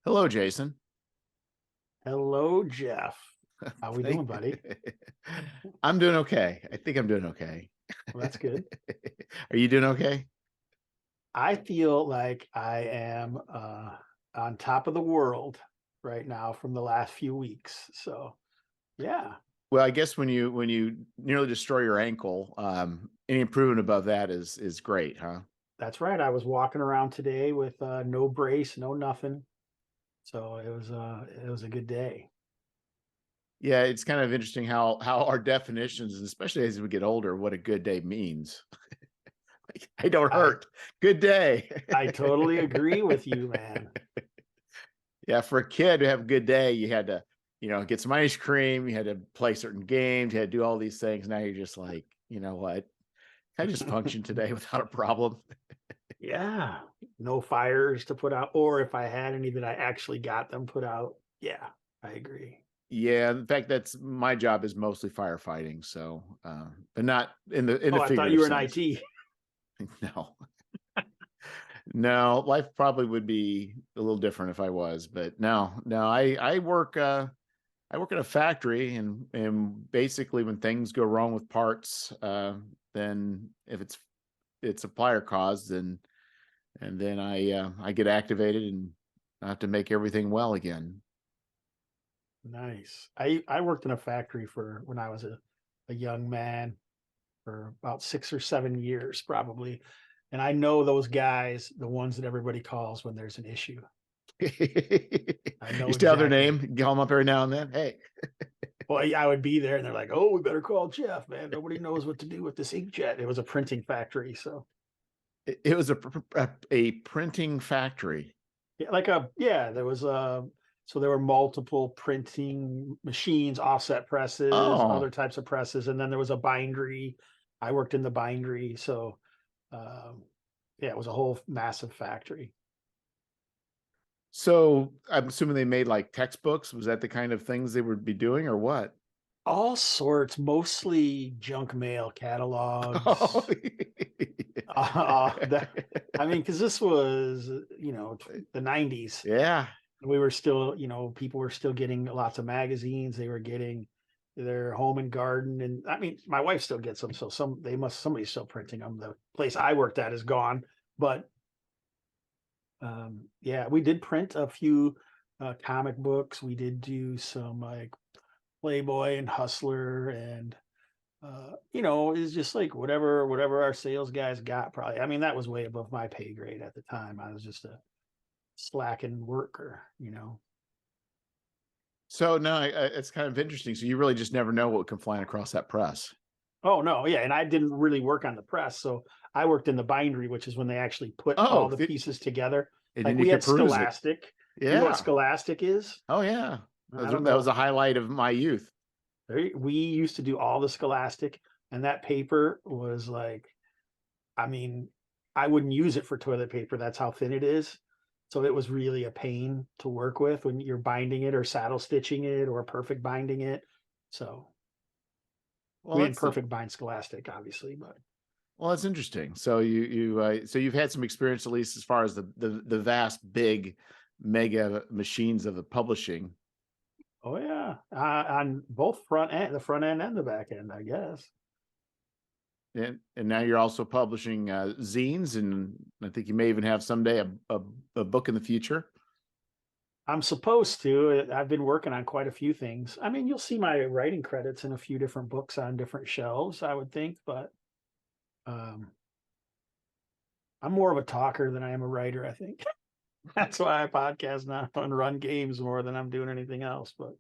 Hello, Jason. Hello, Jeff. How we doing, buddy? I'm doing okay. I think I'm doing okay. Well, that's good. Are you doing okay? I feel like I am on top of the world right now from the last few weeks. So, yeah, Well, I guess when you nearly destroy your ankle, any improvement above that is great, huh? that's right. I was walking around today with no brace, no nothing. So it was a good day. Yeah, it's kind of interesting how our definitions, and especially as we get older, what a good day means. Like, I don't I hurt. Good day. I totally agree with you, man. Yeah, for a kid to have a good day, you had to, get some ice cream, you had to play certain games, you had to do all these things. Now you're just like, you know what? I just function today without a problem. Yeah, no fires to put out, or if I had any that I actually got them put out. Yeah, I agree. Yeah, in fact, that's my job is mostly firefighting. So, but not in the Oh, I thought you figurative were in sense. IT. No, no, life probably would be a little different if I was, but no, I work in a factory, and basically when things go wrong with parts, then if it's supplier caused, then I get activated and I have to make everything well again. Nice. I worked in a factory for when I was a young man for about 6 or 7 years, probably. And I know those guys, the ones that everybody calls when there's an issue. I You know still have their exactly. name, call them up every now and then. Hey, Well, yeah, I would be there and they're like, oh, we better call Jeff, man. Nobody knows what to do with this inkjet. It was a printing factory. So, it was a printing factory. yeah, there was so there were multiple printing machines, offset presses, other Oh, types of presses. And then there was a bindery. I worked in the bindery. So, Um, yeah, it was a whole massive factory. so I'm assuming they made like textbooks. Was that the kind of things they would be doing, or what? All sorts, mostly junk mail Oh, catalogs. That, I mean, because this was, the 90s. yeah. We were still, people were still getting lots of magazines. They were getting their home and garden. And I mean, my wife still gets them. So somebody's still printing them. The place I worked at is gone. But yeah, we did print a few comic books. We did do some like Playboy and Hustler, and it's just like whatever our sales guys got. Probably, I mean, that was way above my pay grade at the time. I was just a slacking worker. So no, it's kind of interesting. So you really just never know what can fly across that press. Oh no, yeah, and I didn't really work on the press, so I worked in the bindery, which is when they actually put all Oh, the pieces together. and Like then you we could had peruse it. Scholastic. Do you know what Yeah. Scholastic is? Oh yeah. I don't That was know. a highlight of my youth. We used to do all the Scholastic, and that paper was like, I mean, I wouldn't use it for toilet paper. That's how thin it is. So it was really a pain to work with when you're binding it or saddle stitching it or perfect binding it. So Well, we didn't that's perfect bind Scholastic, obviously, but well, that's interesting. So so you've had some experience, at least as far as the vast, big, mega machines of the publishing. oh yeah, on both the front end and the back end, I guess. And now you're also publishing zines, and I think you may even have someday a book in the future. I'm supposed to. I've been working on quite a few things. I mean, you'll see my writing credits in a few different books on different shelves, I would think, but um, I'm more of a talker than I am a writer, I think. That's why I podcast now and run games more than I'm doing anything else. But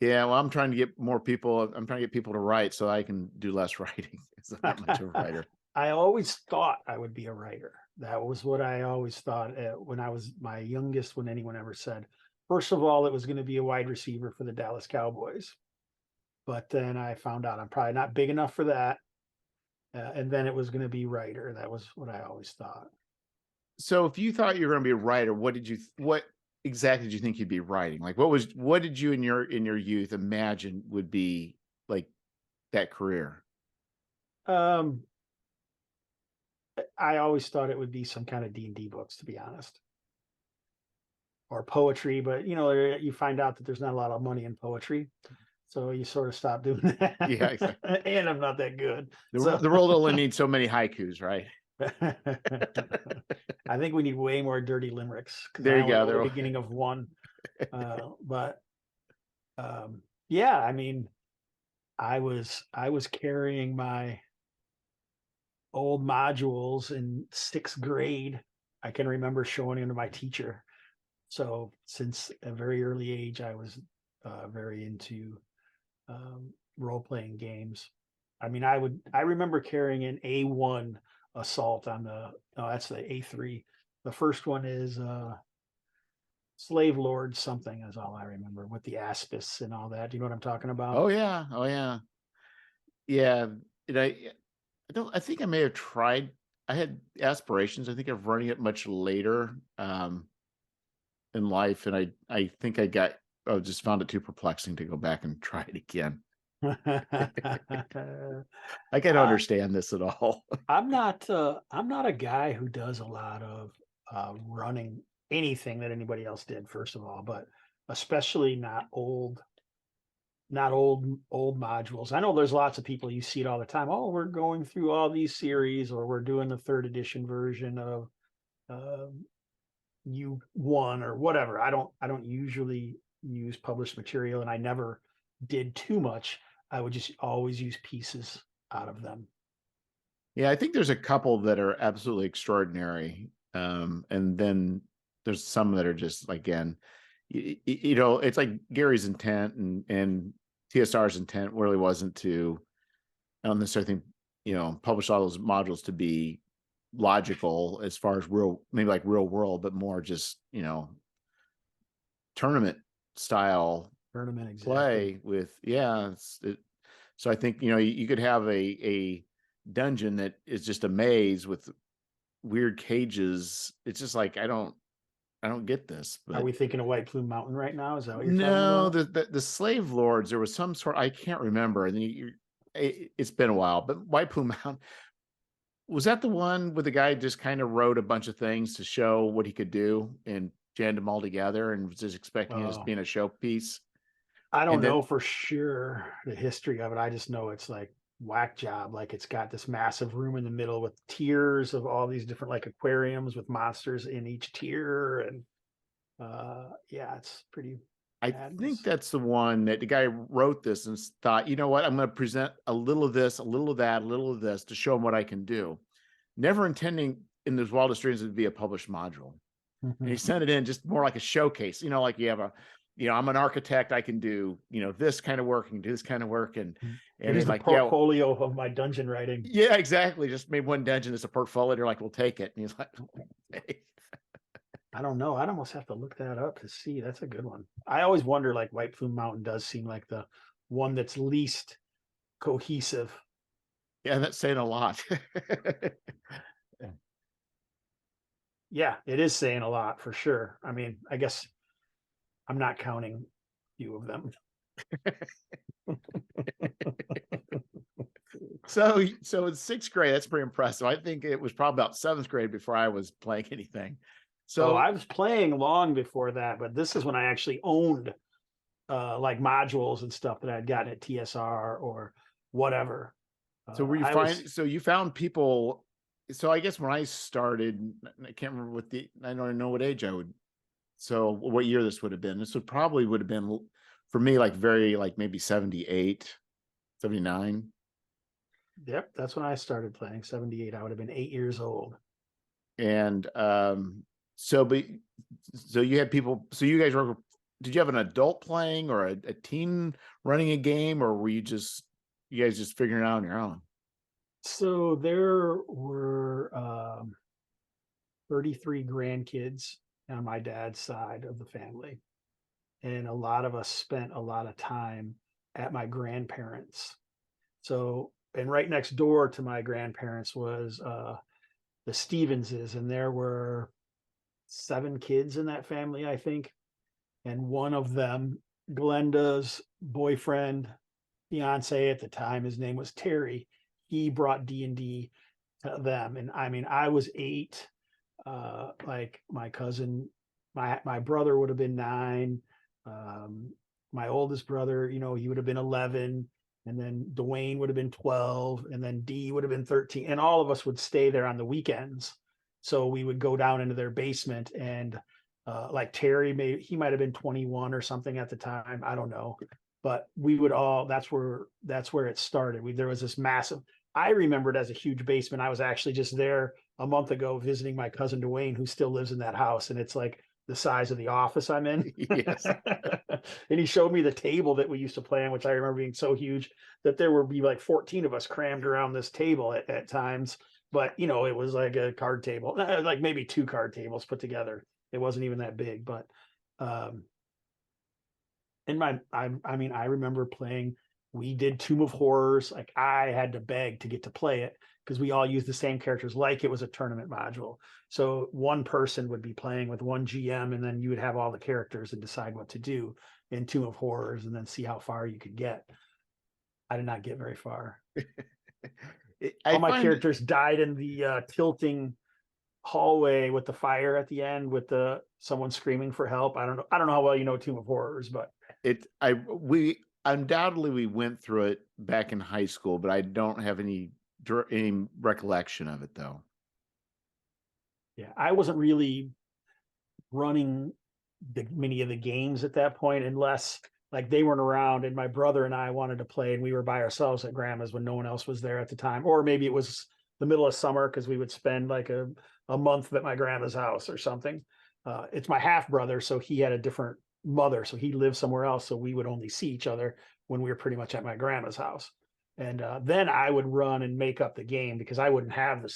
Yeah, well, I'm trying to get more people. I'm trying to get people to write so I can do less writing because I'm not much of a writer. I always thought I would be a writer. That was what I always thought when I was my youngest, when anyone ever said, first of all, it was going to be a wide receiver for the Dallas Cowboys. But then I found out I'm probably not big enough for that. And then it was going to be writer. That was what I always thought. So, if you thought you were going to be a writer, what exactly did you think you'd be writing? Like, what did you in your youth imagine would be like that career? Um, I always thought it would be some kind of D&D books, to be honest. or poetry, but you know, you find out that there's not a lot of money in poetry. So you sort of stop doing Yeah, that. exactly. And I'm not that good. The So the world only needs so many haikus, right? I think we need way more dirty limericks because There I you only go. know the There. beginning of one. But yeah, I mean, I was carrying my old modules in sixth grade. I can remember showing them to my teacher. So since a very early age, I was very into role playing games. I mean, I remember carrying an A1 assault on the, no, that's the A3. The first one is Slave Lord something is all I remember with the aspis and all that. Do you know what I'm talking about? Oh yeah. Oh yeah. Yeah. And I don't. I think I may have tried. I had aspirations. I think of running it much later in life, and I think I just found it too perplexing to go back and try it again. I can't uh, understand this at all. I'm not a guy who does a lot of running anything that anybody else did, first of all, but especially not old modules. I know there's lots of people, you see it all the time. Oh, we're going through all these series, or we're doing the third edition version of U1 or whatever. I don't usually use published material, and I never did too much. I would just always use pieces out of them. Yeah, I think there's a couple that are absolutely extraordinary, and then there's some that are just again, it's like Gary's intent and TSR's intent really wasn't to, I don't necessarily think, publish all those modules to be logical as far as maybe like real world, but more just, tournament style Tournament, exactly. play with, yeah. So I think, you could have a dungeon that is just a maze with weird cages. It's just like, I don't get this. Are But we thinking of White Plume Mountain right now? Is that what you're talking no, about? the slave lords, there was some sort, I can't remember. And then it's been a while, but White Plume Mountain, was that the one where the guy just kind of wrote a bunch of things to show what he could do and jammed them all together and was just expecting it as Oh, being a showpiece? I don't And then, know for sure the history of it. I just know it's like whack job. Like it's got this massive room in the middle with tiers of all these different like aquariums with monsters in each tier. And yeah, it's pretty I think madness. that's the one that the guy wrote this and thought, you know what, I'm going to present a little of this, a little of that, a little of this to show him what I can do. Never intending in his wildest dreams to be a published module. And he sent it in just more like a showcase, like you have I'm an architect, I can do, this kind of work and do this kind of work. And Here's he's the like, yeah, portfolio of my dungeon writing. yeah, exactly. Just made one dungeon as a portfolio. They're like, we'll take it. And he's like, hey. I don't know. I'd almost have to look that up to see. That's a good one. I always wonder, like White Plume Mountain does seem like the one that's least cohesive. Yeah, that's saying a lot. Yeah, it is saying a lot for sure. I mean, I guess I'm not counting a few of them. So in sixth grade, that's pretty impressive. I think it was probably about seventh grade before I was playing anything. Oh, So I was playing long before that, but this is when I actually owned like modules and stuff that I'd gotten at TSR or whatever. so were you I was so you found people. So I guess when I started, I can't remember I don't know what age I would. So what year this would have been? This would have been for me, like very, like maybe 78, 79. Yep, that's when I started playing. 78. I would have been 8 years old. And but so you had people, so you guys were, did you have an adult playing or a teen running a game, or were you guys just figuring it out on your own? So there were 33 grandkids on my dad's side of the family. And a lot of us spent a lot of time at my grandparents'. So, and right next door to my grandparents was the Stevenses, and there were 7 kids in that family, I think. And one of them, Glenda's boyfriend, fiance at the time, his name was Terry. He brought D&D to them, and I mean, I was 8. Like my My brother would have been 9. My oldest brother, you know, he would have been 11, and then Dwayne would have been 12, and then D would have been 13, and all of us would stay there on the weekends. So we would go down into their basement, and like Terry, he might have been 21 or something at the time. I don't know, but we would all. That's where it started. There was this massive. I remember it as a huge basement. I was actually just there a month ago visiting my cousin Dwayne, who still lives in that house, and it's like the size of the office I'm in. Yes. And he showed me the table that we used to play on, which I remember being so huge that there would be like 14 of us crammed around this table at times. But you know, it was like a card table, like maybe 2 card tables put together. It wasn't even that big, but I mean, I remember playing. We did Tomb of Horrors. Like I had to beg to get to play it because we all used the same characters, like it was a tournament module. So one person would be playing with one GM, and then you would have all the characters and decide what to do in Tomb of Horrors, and then see how far you could get. I did not get very far. I All my find characters died in the tilting hallway with the fire at the end, with the someone screaming for help. I don't know. I don't know how well you know Tomb of Horrors, but we undoubtedly we went through it back in high school, but I don't have any recollection of it though. yeah, I wasn't really running many of the games at that point, unless like they weren't around and my brother and I wanted to play, and we were by ourselves at grandma's when no one else was there at the time. Or maybe it was the middle of summer because we would spend like a month at my grandma's house or something. It's my half brother, so he had a different mother, so he lived somewhere else. So we would only see each other when we were pretty much at my grandma's house. And then I would run and make up the game because I wouldn't have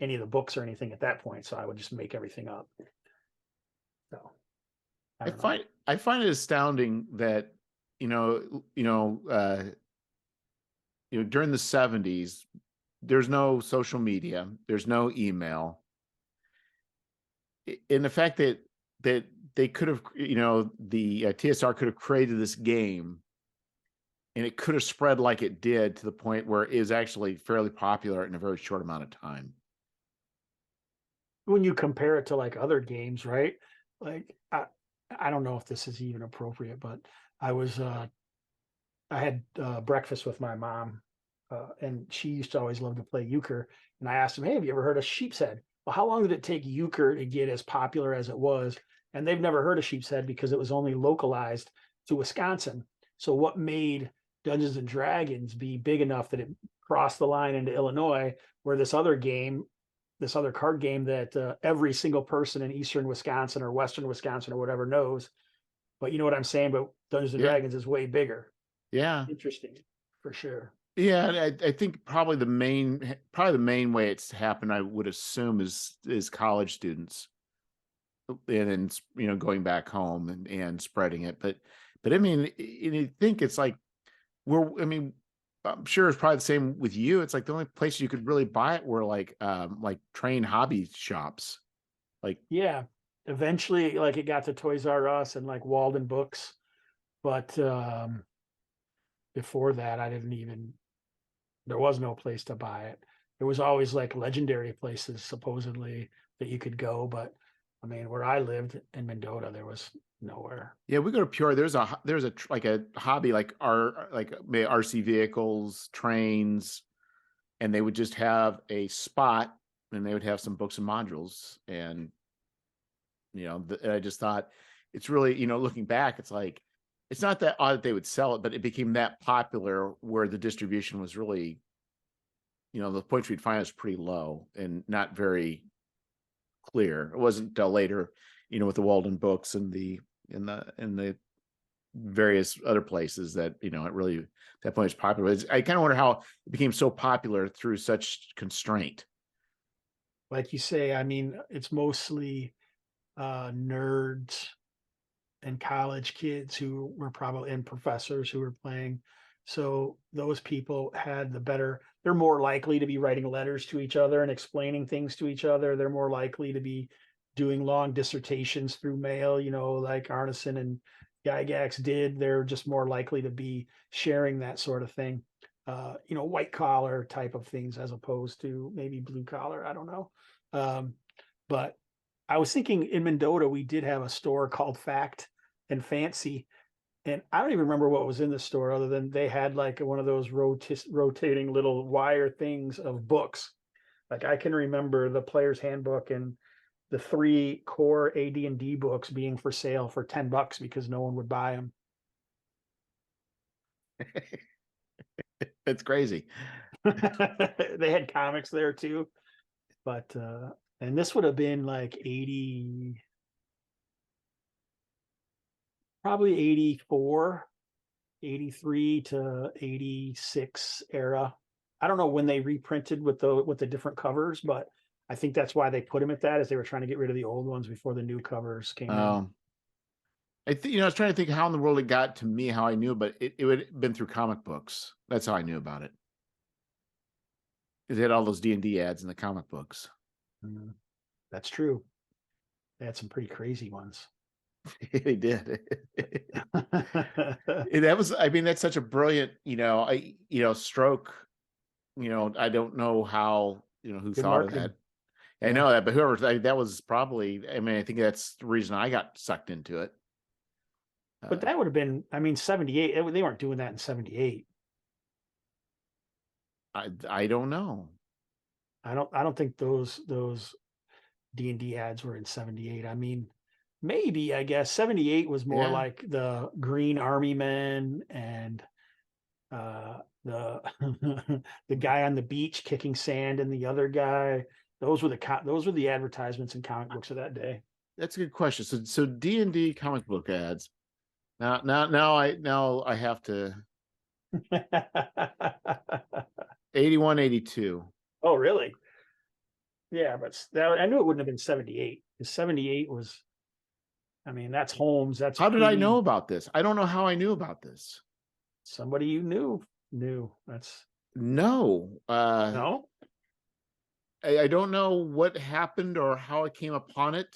any of the books or anything at that point. So I would just make everything up. So I find it astounding that during the 70s, there's no social media, there's no email. In the fact that they could have, the TSR could have created this game, and it could have spread like it did to the point where it was actually fairly popular in a very short amount of time. When you compare it to like other games, right? Like I don't know if this is even appropriate, but I had breakfast with my mom, and she used to always love to play euchre. And I asked him, "Hey, have you ever heard of Sheep's Head?" Well, how long did it take euchre to get as popular as it was? And they've never heard of Sheep's Head because it was only localized to Wisconsin. So what made Dungeons and Dragons be big enough that it crossed the line into Illinois, where this other card game that every single person in Eastern Wisconsin or Western Wisconsin or whatever knows. But you know what I'm saying? But Dungeons and Yeah. Dragons is way bigger. Yeah. Interesting, for sure. Yeah, and I think probably the main way it's happened, I would assume, is college students, and then going back home and spreading it. But I mean, you think it's like I'm sure it's probably the same with you. It's like the only place you could really buy it were like train hobby shops. Like, Yeah, eventually, like it got to Toys R Us and like Walden Books, but before that, there was no place to buy it. There was always like legendary places supposedly that you could go, but I mean, where I lived in Mendota, there was nowhere. yeah, we go to Peoria. There's a like a hobby, like RC vehicles, trains, and they would just have a spot, and they would have some books and modules. And and I just thought it's really, looking back, it's like it's not that odd that they would sell it, but it became that popular where the distribution was really, the points we'd find is pretty low and not very clear. It wasn't until later, with the Walden Books and the various other places that it really at that point was popular. I kind of wonder how it became so popular through such constraint. Like you say, I mean, it's mostly nerds and college kids who were probably, and professors who were playing. So those people they're more likely to be writing letters to each other and explaining things to each other. They're more likely to be doing long dissertations through mail, like Arneson and Gygax did. They're just more likely to be sharing that sort of thing, white collar type of things, as opposed to maybe blue collar. I don't know. But I was thinking in Mendota, we did have a store called Fact and Fancy. And I don't even remember what was in the store other than they had like one of those rotating little wire things of books. Like I can remember the Player's Handbook and the 3 core AD&D books being for sale for $10 because no one would buy them. It's crazy. They had comics there too. But and this would have been like 80, probably 84, 83 to 86 era. I don't know when they reprinted with the different covers, but I think that's why they put them at that, is they were trying to get rid of the old ones before the new covers came in. I think, I was trying to think how in the world it got to me, how I knew, but it would have been through comic books. That's how I knew about it. It had all those D&D ads in the comic books. That's true. They had some pretty crazy ones. They did. That was, I mean, that's such a brilliant, stroke. I don't know how, who Good thought marketing. of that. I know that, but whoever, that was probably, I mean, I think that's the reason I got sucked into it. But that would have been, I mean, 78. They weren't doing that in 78. I don't know. I don't think those D&D ads were in 78. I mean, maybe, I guess 78 was more like the Green Army Men and the the guy on the beach kicking sand and the other guy. Those were the advertisements in comic books of that day. That's a good question. So D&D comic book ads. Now I have to 81, 82. Oh, really? Yeah, but I knew it wouldn't have been 78 because 78 was, I mean, that's Holmes. That's how did I know about this? I don't know how I knew about this. Somebody you knew. That's no. No. I don't know what happened or how I came upon it.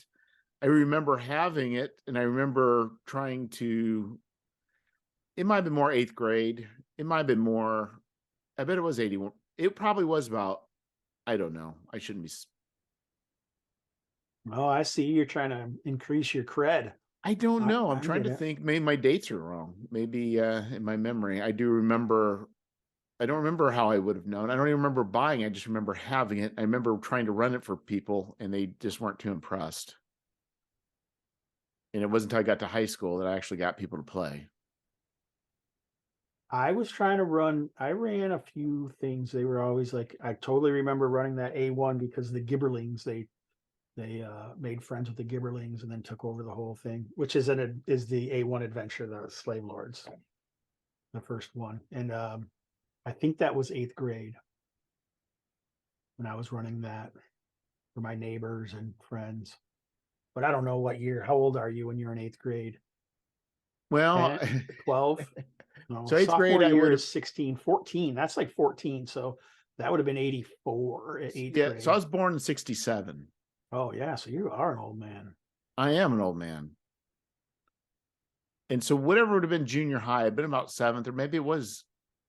I remember having it, and I remember trying to. It might have been more 8th grade. It might have been more. I bet it was 81. It probably was about. I don't know. I shouldn't be. Oh, I see. You're trying to increase your cred. I don't know. I'm I trying get to it. think. Maybe my dates are wrong. Maybe in my memory, I do remember. I don't remember how I would have known. I don't even remember buying. I just remember having it. I remember trying to run it for people, and they just weren't too impressed. And it wasn't until I got to high school that I actually got people to play. I was trying to run. I ran a few things. They were always like, I totally remember running that A1 because the Gibberlings, they made friends with the Gibberlings and then took over the whole thing, which is the A1 adventure, the Slave Lords, the first one. And I think that was 8th grade when I was running that for my neighbors and friends. But I don't know what year. How old are you when you're in 8th grade? Well, 12. No, so 8th grade, sophomore I year would is have. 16, 14. That's like 14. So that would have been 84 at 8th Yeah. grade. So I was born in 67. Oh, yeah. So you are an old man. I am an old man. And so whatever would have been junior high, I'd been about 7th, or maybe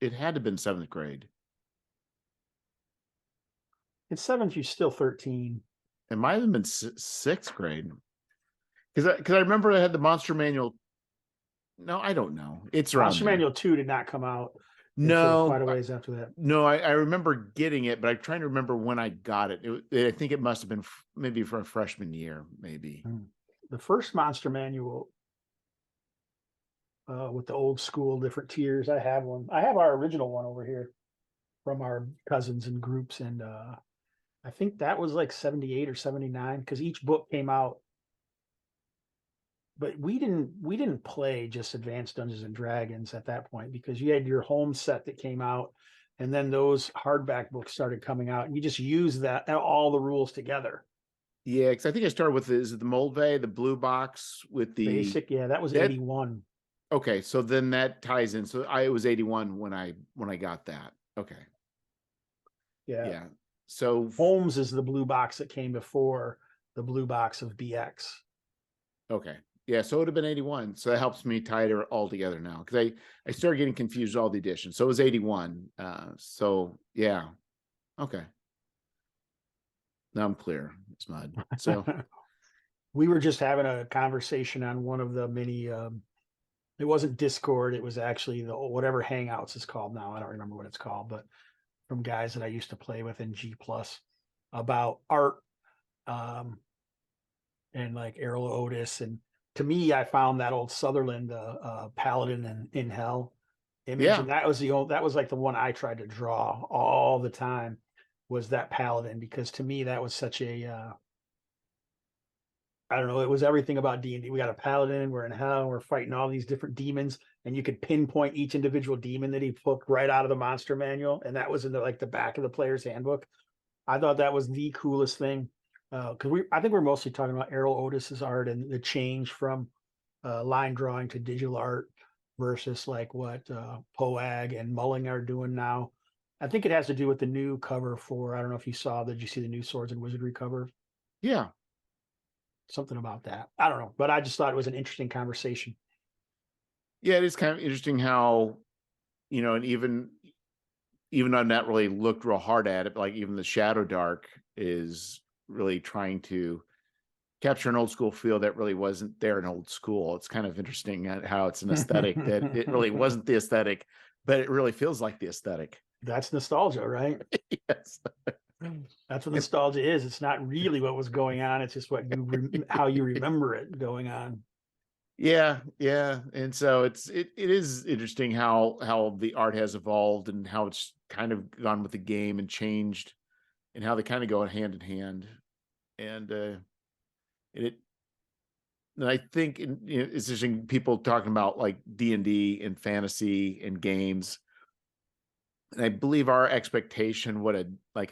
it had to have been 7th grade. In 7th, you're still 13. It might have been 6th grade. Because I remember I had the Monster Manual. No, I don't know. It's around Monster there. Manual 2 did not come out. No, quite a ways after that. No, I remember getting it, but I'm trying to remember when I got it. I think it must have been maybe for a freshman year, maybe. The first Monster Manual with the old school different tiers. I have one. I have our original one over here from our cousins and groups, and I think that was like 78 or 79 because each book came out. But we didn't play just Advanced Dungeons and Dragons at that point because you had your home set that came out, and then those hardback books started coming out, and you just use that all the rules together. Yeah, because I think I started with the Moldvay, the blue box with the basic. Yeah, that was 81. Okay, so then that ties in. So it was 81 when I got that. Okay. Yeah. So Holmes is the blue box that came before the blue box of BX. Okay. Yeah, so it would have been 81. So that helps me tie it all together now because I started getting confused with all the editions. So it was 81. So yeah. Okay. Now I'm clear. It's mud. So We were just having a conversation on one of the many, it wasn't Discord, it was actually the whatever Hangouts is called now. I don't remember what it's called, but from guys that I used to play with in G plus about art, um, and like Errol Otis. And to me, I found that old Sutherland, Paladin in Hell image, Yeah. and that was like the one I tried to draw all the time, was that Paladin, because to me that was such a I don't know, it was everything about D&D. We got a paladin, we're in hell, we're fighting all these different demons, and you could pinpoint each individual demon that he took right out of the monster manual, and that was in the back of the player's handbook. I thought that was the coolest thing, because I think we're mostly talking about Errol Otis's art and the change from line drawing to digital art versus like what Poag and Mulling are doing now. I think it has to do with the new cover for, I don't know if you saw, did you see the new Swords and Wizardry cover? Yeah. Something about that. I don't know, but I just thought it was an interesting conversation. Yeah. It is kind of interesting how, and even though I've not really looked real hard at it, like even the Shadow Dark is really trying to capture an old school feel that really wasn't there in old school. It's kind of interesting how it's an aesthetic that it really wasn't the aesthetic, but it really feels like the aesthetic. That's nostalgia, right? Yes. That's what nostalgia is. It's not really what was going on. It's just what how you remember it going on. Yeah, yeah. And so it is interesting how the art has evolved and how it's kind of gone with the game and changed and how they kind of go hand in hand. And it and I think it's interesting people talking about like D&D and fantasy and games. And I believe our expectation what a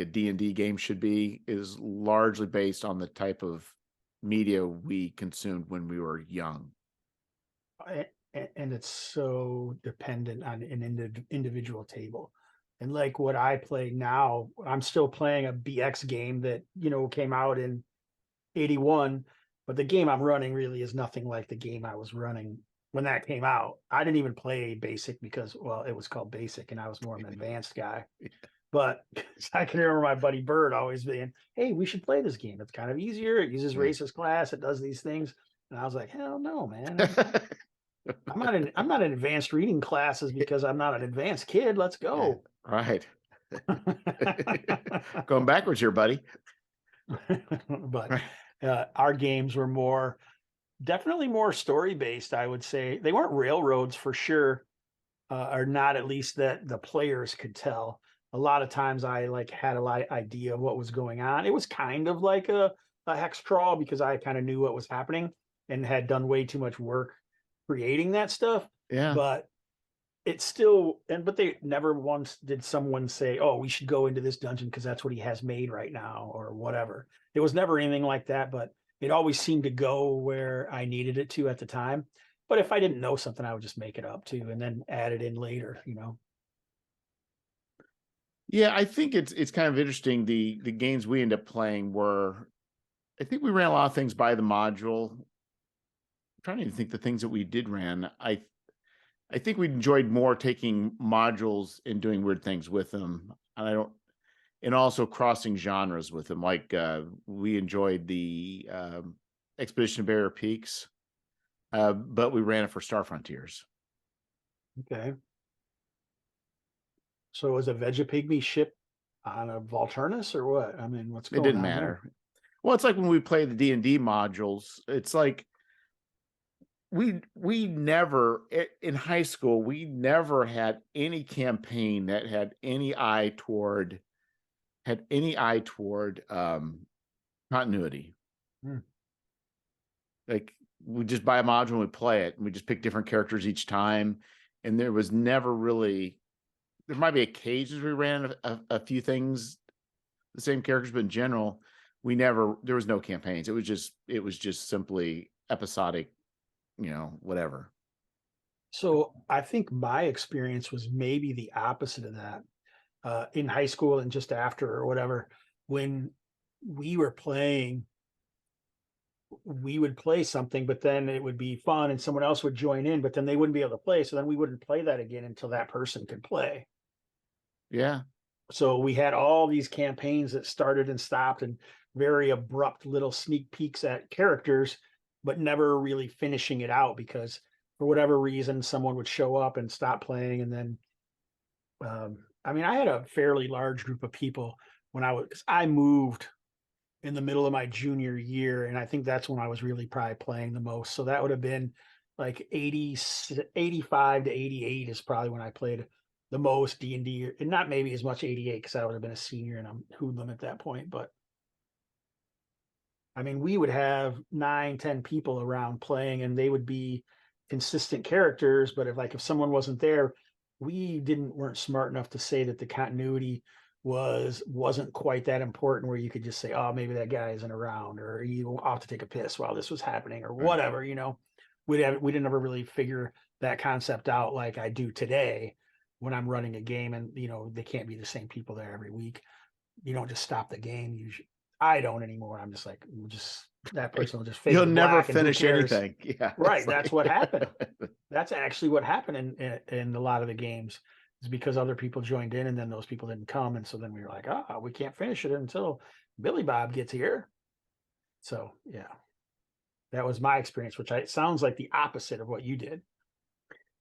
D&D game should be is largely based on the type of media we consumed when we were young. And it's so dependent on an individual table. And like what I play now, I'm still playing a BX game that, came out in 81, but the game I'm running really is nothing like the game I was running when that came out. I didn't even play basic because, well, it was called basic and I was more of an advanced guy. But I can remember my buddy Bird always being, hey, we should play this game. It's kind of easier. It uses Yeah. racist class. It does these things. And I was like, hell no, man. I'm not in advanced reading classes because I'm not an advanced kid. Let's go. Right. Going backwards here, buddy. But Right. our games were definitely more story based. I would say they weren't railroads for sure, or not at least that the players could tell. A lot of times I like had idea of what was going on. It was kind of like a hex crawl because I kind of knew what was happening and had done way too much work creating that stuff. Yeah. But it's still, but they never once did someone say, oh, we should go into this dungeon because that's what he has made right now or whatever. It was never anything like that, but it always seemed to go where I needed it to at the time. But if I didn't know something, I would just make it up too and then add it in later. Yeah, I think it's kind of interesting. The games we end up playing were, I think we ran a lot of things by the module. I'm trying to even think the things that we did ran. I think we enjoyed more taking modules and doing weird things with them. And also crossing genres with them. Like we enjoyed the Expedition to Barrier Peaks, but we ran it for Star Frontiers. Okay. So was a Vegapygmy ship on a Volturnus or what? I mean, what's It going didn't on matter. there? Well, it's like when we play the D&D modules, it's like we never in high school, we never had any campaign that had any eye toward continuity. Hmm. Like we just buy a module and we play it and we just pick different characters each time. And there was never really, there might be occasions we ran a few things, the same characters, but in general, there was no campaigns. It was just simply episodic, whatever. So I think my experience was maybe the opposite of that. In high school and just after or whatever, when we were playing, we would play something, but then it would be fun and someone else would join in, but then they wouldn't be able to play. So then we wouldn't play that again until that person could play. Yeah. So we had all these campaigns that started and stopped, and very abrupt little sneak peeks at characters, but never really finishing it out because for whatever reason, someone would show up and stop playing. And then, I mean, I had a fairly large group of people when I moved in the middle of my junior year. And I think that's when I was really probably playing the most. So that would have been like 85 to 88 is probably when I played the most D&D, and not maybe as much 88 because I would have been a senior and I'm hoodlum at that point. But I mean, we would have 9, 10 people around playing and they would be consistent characters. But if someone wasn't there, weren't smart enough to say that the continuity wasn't quite that important where you could just say, oh, maybe that guy isn't around or you off to take a piss while this was happening or Right. whatever, we didn't ever really figure that concept out like I do today when I'm running a game and they can't be the same people there every week. You don't just stop the game. I don't anymore. I'm just like, that person will just fade You'll to never black and who finish cares? anything. Yeah. Right. It's That's like what happened. That's actually what happened in a lot of the games is because other people joined in and then those people didn't come. And so then we were like, we can't finish it until Billy Bob gets here. So yeah, that was my experience, which it sounds like the opposite of what you did.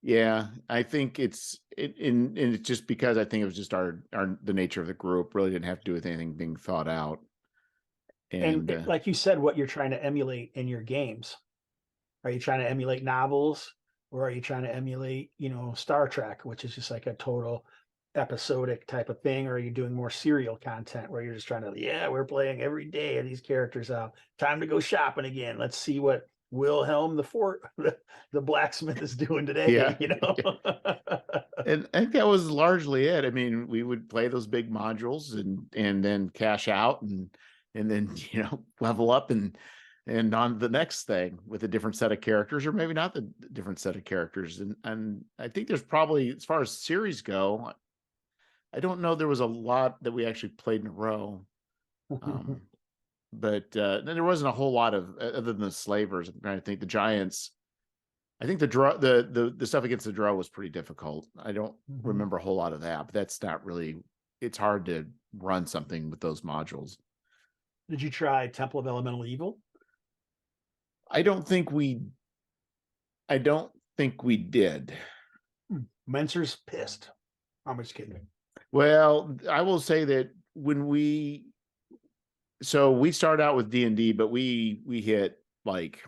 Yeah, I think it's just because I think it was just the nature of the group really didn't have to do with anything being thought out. And And like you said, what you're trying to emulate in your games. Are you trying to emulate novels or are you trying to emulate, Star Trek, which is just like a total episodic type of thing? Or are you doing more serial content where you're just trying to, yeah, we're playing every day of these characters out. Time to go shopping again. Let's see what Wilhelm the blacksmith is doing today, yeah, and I think that was largely it. I mean, we would play those big modules and then cash out and then level up and on the next thing with a different set of characters, or maybe not the different set of characters. And I think there's probably, as far as series go, I don't know there was a lot that we actually played in a row. But then there wasn't a whole lot of other than the slavers. I'm trying to think the giants. I think the draw the stuff against the draw was pretty difficult. I don't remember a whole lot of that, but that's not really, it's hard to run something with those modules. Did you try Temple of Elemental Evil? I don't think we did. Menser's pissed. I'm just kidding. Well, I will say that so we started out with D&D, but we hit like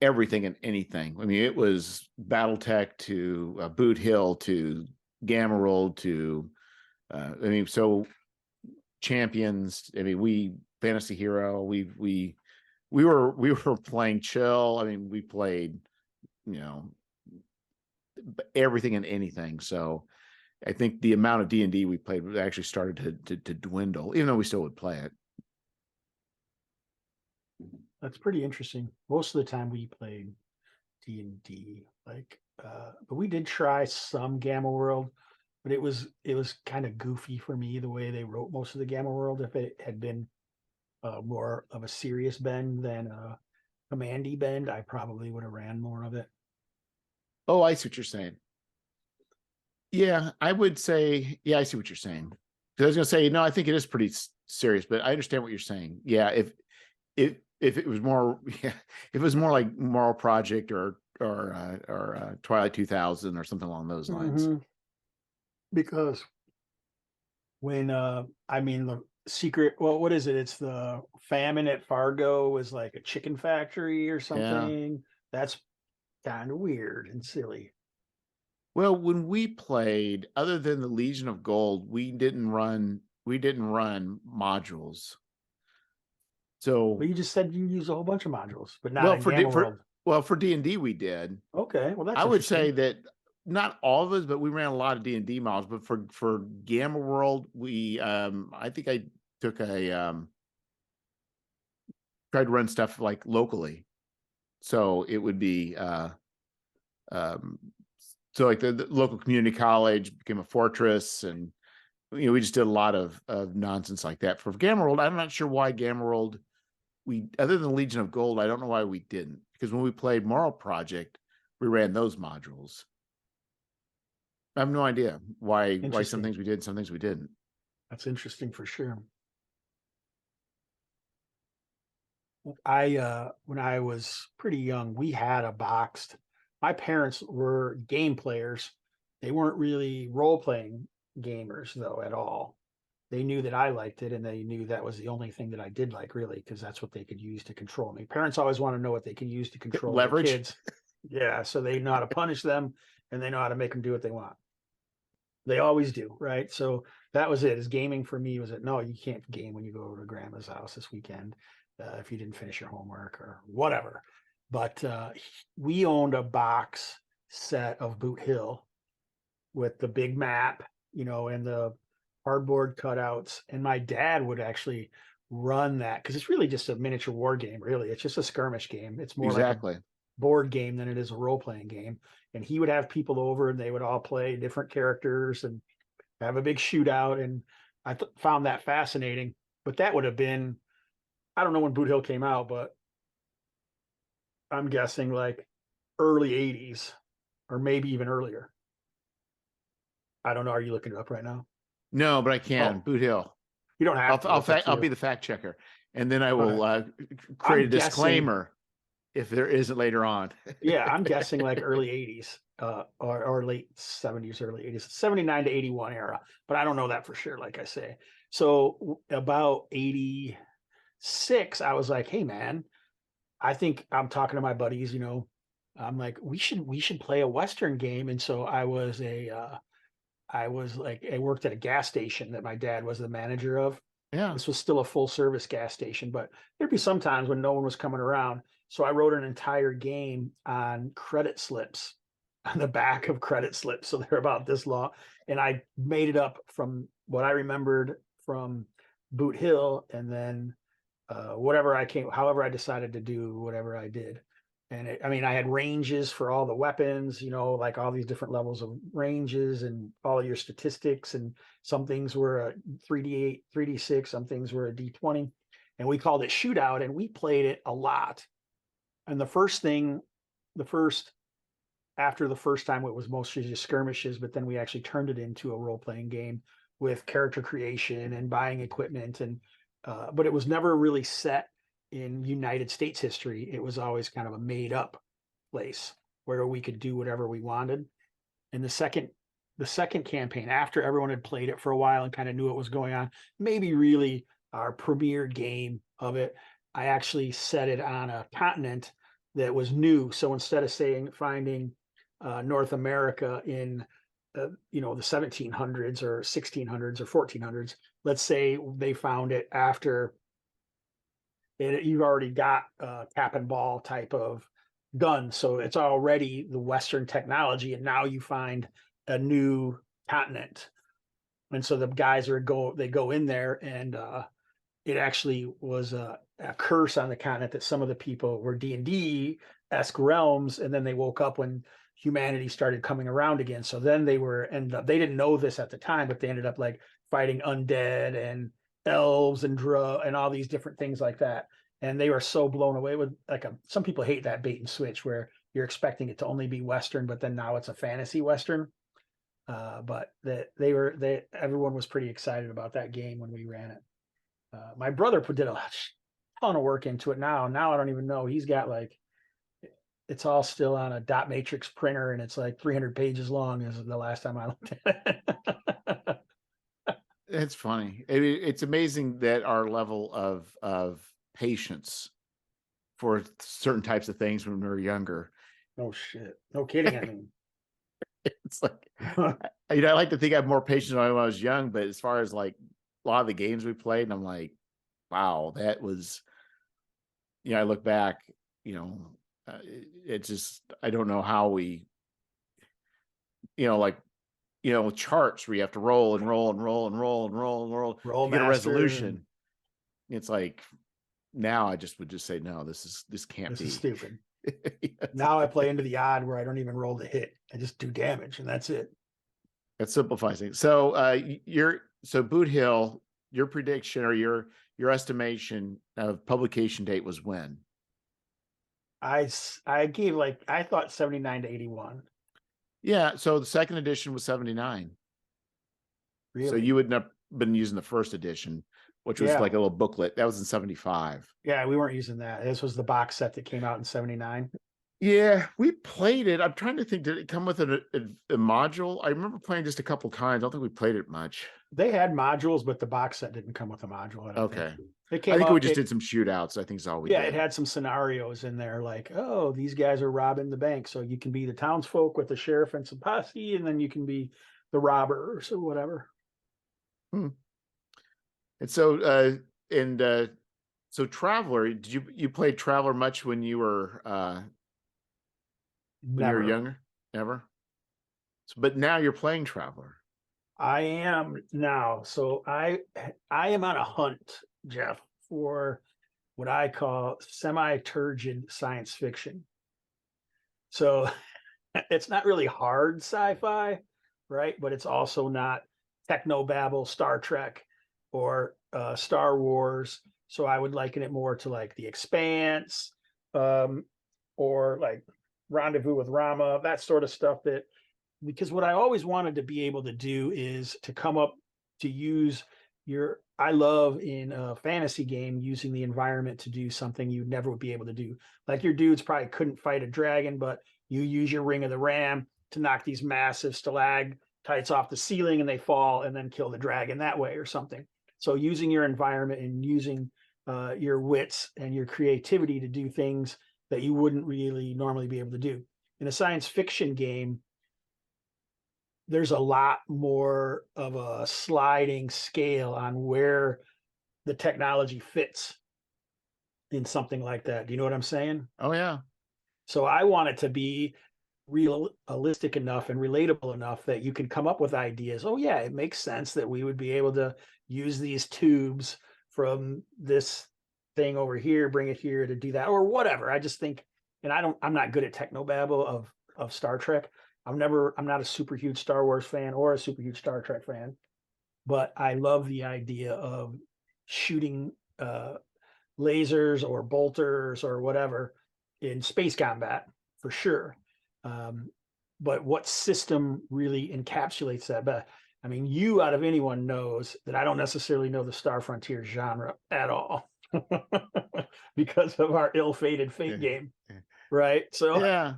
everything and anything. I mean, it was BattleTech to Boot Hill to Gamma Roll to so Champions. I mean, we Fantasy Hero. We were playing chill. I mean, we played everything and anything. So I think the amount of D&D we played actually started to dwindle, even though we still would play it. That's pretty interesting. Most of the time we played D&D, but we did try some Gamma World, but it was kind of goofy for me the way they wrote most of the Gamma World. If it had been more of a serious bend than a commandy bend, I probably would have ran more of it. Oh, I see what you're saying. Yeah, I would say, yeah, I see what you're saying. Because I was going to say, no, I think it is pretty serious, but I understand what you're saying. Yeah, if it was more, yeah, if it was more like Moral Project or Twilight 2000 or something along those lines. Because when the secret, well, what is it? It's the famine at Fargo was like a chicken factory or something. Yeah. That's kind of weird and silly. Well, when we played, other than the Legion of Gold, we didn't run modules. So, well, you just said you use a whole bunch of modules, but not in Gamma World. Well, for D&D we did. Okay, well that's. I would say that not all of us, but we ran a lot of D&D modules. But for Gamma World, we I think I took tried to run stuff like locally, so it would be so like the local community college became a fortress, and we just did a lot of nonsense like that. For Gamma World, I'm not sure why Gamma World, other than Legion of Gold, I don't know why we didn't, because when we played Moral Project, we ran those modules. I have no idea why some things we did, some things we didn't. That's interesting for sure. when I was pretty young, we had a boxed. My parents were game players. They weren't really role playing gamers though at all. They knew that I liked it, and they knew that was the only thing that I did like, really, because that's what they could use to control me. Parents always want to know what they can use to control their Leverage. kids. Yeah, so they know how to punish them, and they know how to make them do what they want. They always do, right? So that was it. Is gaming for me was it? No, you can't game when you go over to grandma's house this weekend if you didn't finish your homework or whatever. But we owned a box set of Boot Hill with the big map, and the cardboard cutouts. And my dad would actually run that because it's really just a miniature war game, really. It's just a skirmish game. It's more like a Exactly. board game than it is a role playing game. And he would have people over and they would all play different characters and have a big shootout. And I found that fascinating. But that would have been, I don't know when Boot Hill came out, but I'm guessing like early 80s or maybe even earlier. I don't know. Are you looking it up right now? No, but I can. Oh, Boot Hill. you don't have to. It's up to I'll be you. the fact checker, and then I All will right. create a I'm guessing, disclaimer if there isn't later on. yeah, I'm guessing like early 80s or late 70s, early 80s, 79 to 81 era, but I don't know that for sure, like I say. So about 86, I was like, hey man, I think I'm talking to my buddies, I'm like, we should play a Western game. And so I was like, I worked at a gas station that my dad was the manager of. Yeah. This was still a full service gas station, but there'd be some times when no one was coming around. So I wrote an entire game on credit slips, on the back of credit slips. So they're about this long. And I made it up from what I remembered from Boot Hill, and then however I decided to do whatever I did. And I mean, I had ranges for all the weapons, like all these different levels of ranges and all of your statistics. And some things were a 3D8, 3D6, some things were a D20. And we called it Shootout, and we played it a lot. And after the first time, it was mostly just skirmishes, but then we actually turned it into a role playing game with character creation and buying equipment. But it was never really set in United States history. It was always kind of a made up place where we could do whatever we wanted. And the second campaign, after everyone had played it for a while and kind of knew what was going on, maybe really our premier game of it, I actually set it on a continent that was new. So instead of finding North America in the 1700s or 1600s or 1400s, let's say they found it after you've already got a cap and ball type of gun. So it's already the Western technology. And now you find a new continent. And so the guys they go in there, and it actually was a curse on the continent that some of the people were D&D-esque realms. And then they woke up when humanity started coming around again. So then they didn't know this at the time, but they ended up like fighting undead and elves and all these different things like that. And they were so blown away with some people hate that bait and switch where you're expecting it to only be Western, but then now it's a fantasy Western. But everyone was pretty excited about that game when we ran it. My brother did a ton of work into it. Now I don't even know. He's got it's all still on a dot matrix printer, and it's like 300 pages long as the last time I looked at it. It's funny. It's amazing that our level of patience for certain types of things when we were younger. No shit. No kidding. I mean, It's like, I like to think I have more patience when I was young, but as far as like a lot of the games we played, and I'm like, wow, that was, I look back, it just, I don't know how we, like, charts where you have to roll and roll and roll and roll and roll and roll to get a resolution. It's like, now I would just say, no, this can't be. This is stupid. Now I play into the odd where I don't even roll the hit. I just do damage, and that's it. That simplifies things. So Boot Hill, your prediction or your estimation of publication date was when? I gave I thought 79 to 81. Yeah, so the second edition was 79. Really? So you wouldn't have been using the first edition, which was like a little booklet. That was in 75. Yeah, we weren't using that. This was the box set that came out in 79. Yeah, we played it. I'm trying to think, did it come with a module? I remember playing just a couple times. I don't think we played it much. They had modules, but the box set didn't come with a module. I don't Okay. think. It I came think up, we just did some shootouts. I think is all we yeah, did. it had some scenarios in there like, oh, these guys are robbing the bank. So you can be the townsfolk with the sheriff and some posse, and then you can be the robber or so whatever. And so so Traveler, did you play Traveler much when you were younger? Never. So, but now you're playing Traveler. I am now. So I am on a hunt, Jeff, for what I call semi-turgid science fiction. So it's not really hard sci-fi, right? But it's also not technobabble Star Trek or Star Wars. So I would liken it more to like The Expanse, or like Rendezvous with Rama, that sort of stuff. That because what I always wanted to be able to do is to come up to use your. I love in a fantasy game using the environment to do something you never would be able to do. Like your dudes probably couldn't fight a dragon, but you use your Ring of the Ram to knock these massive stalactites off the ceiling and they fall and then kill the dragon that way or something. So using your environment and using your wits and your creativity to do things that you wouldn't really normally be able to do. In a science fiction game, there's a lot more of a sliding scale on where the technology fits in something like that. Do you know what I'm saying? Oh yeah. So I want it to be realistic enough and relatable enough that you can come up with ideas. Oh yeah, it makes sense that we would be able to use these tubes from this thing over here, bring it here to do that or whatever. I just think, and I'm not good at technobabble of Star Trek. I'm not a super huge Star Wars fan or a super huge Star Trek fan, but I love the idea of shooting lasers or bolters or whatever in space combat for sure. But what system really encapsulates that? But I mean, you out of anyone knows that I don't necessarily know the Star Frontier genre at all because of our ill-fated Fate game, right? So yeah.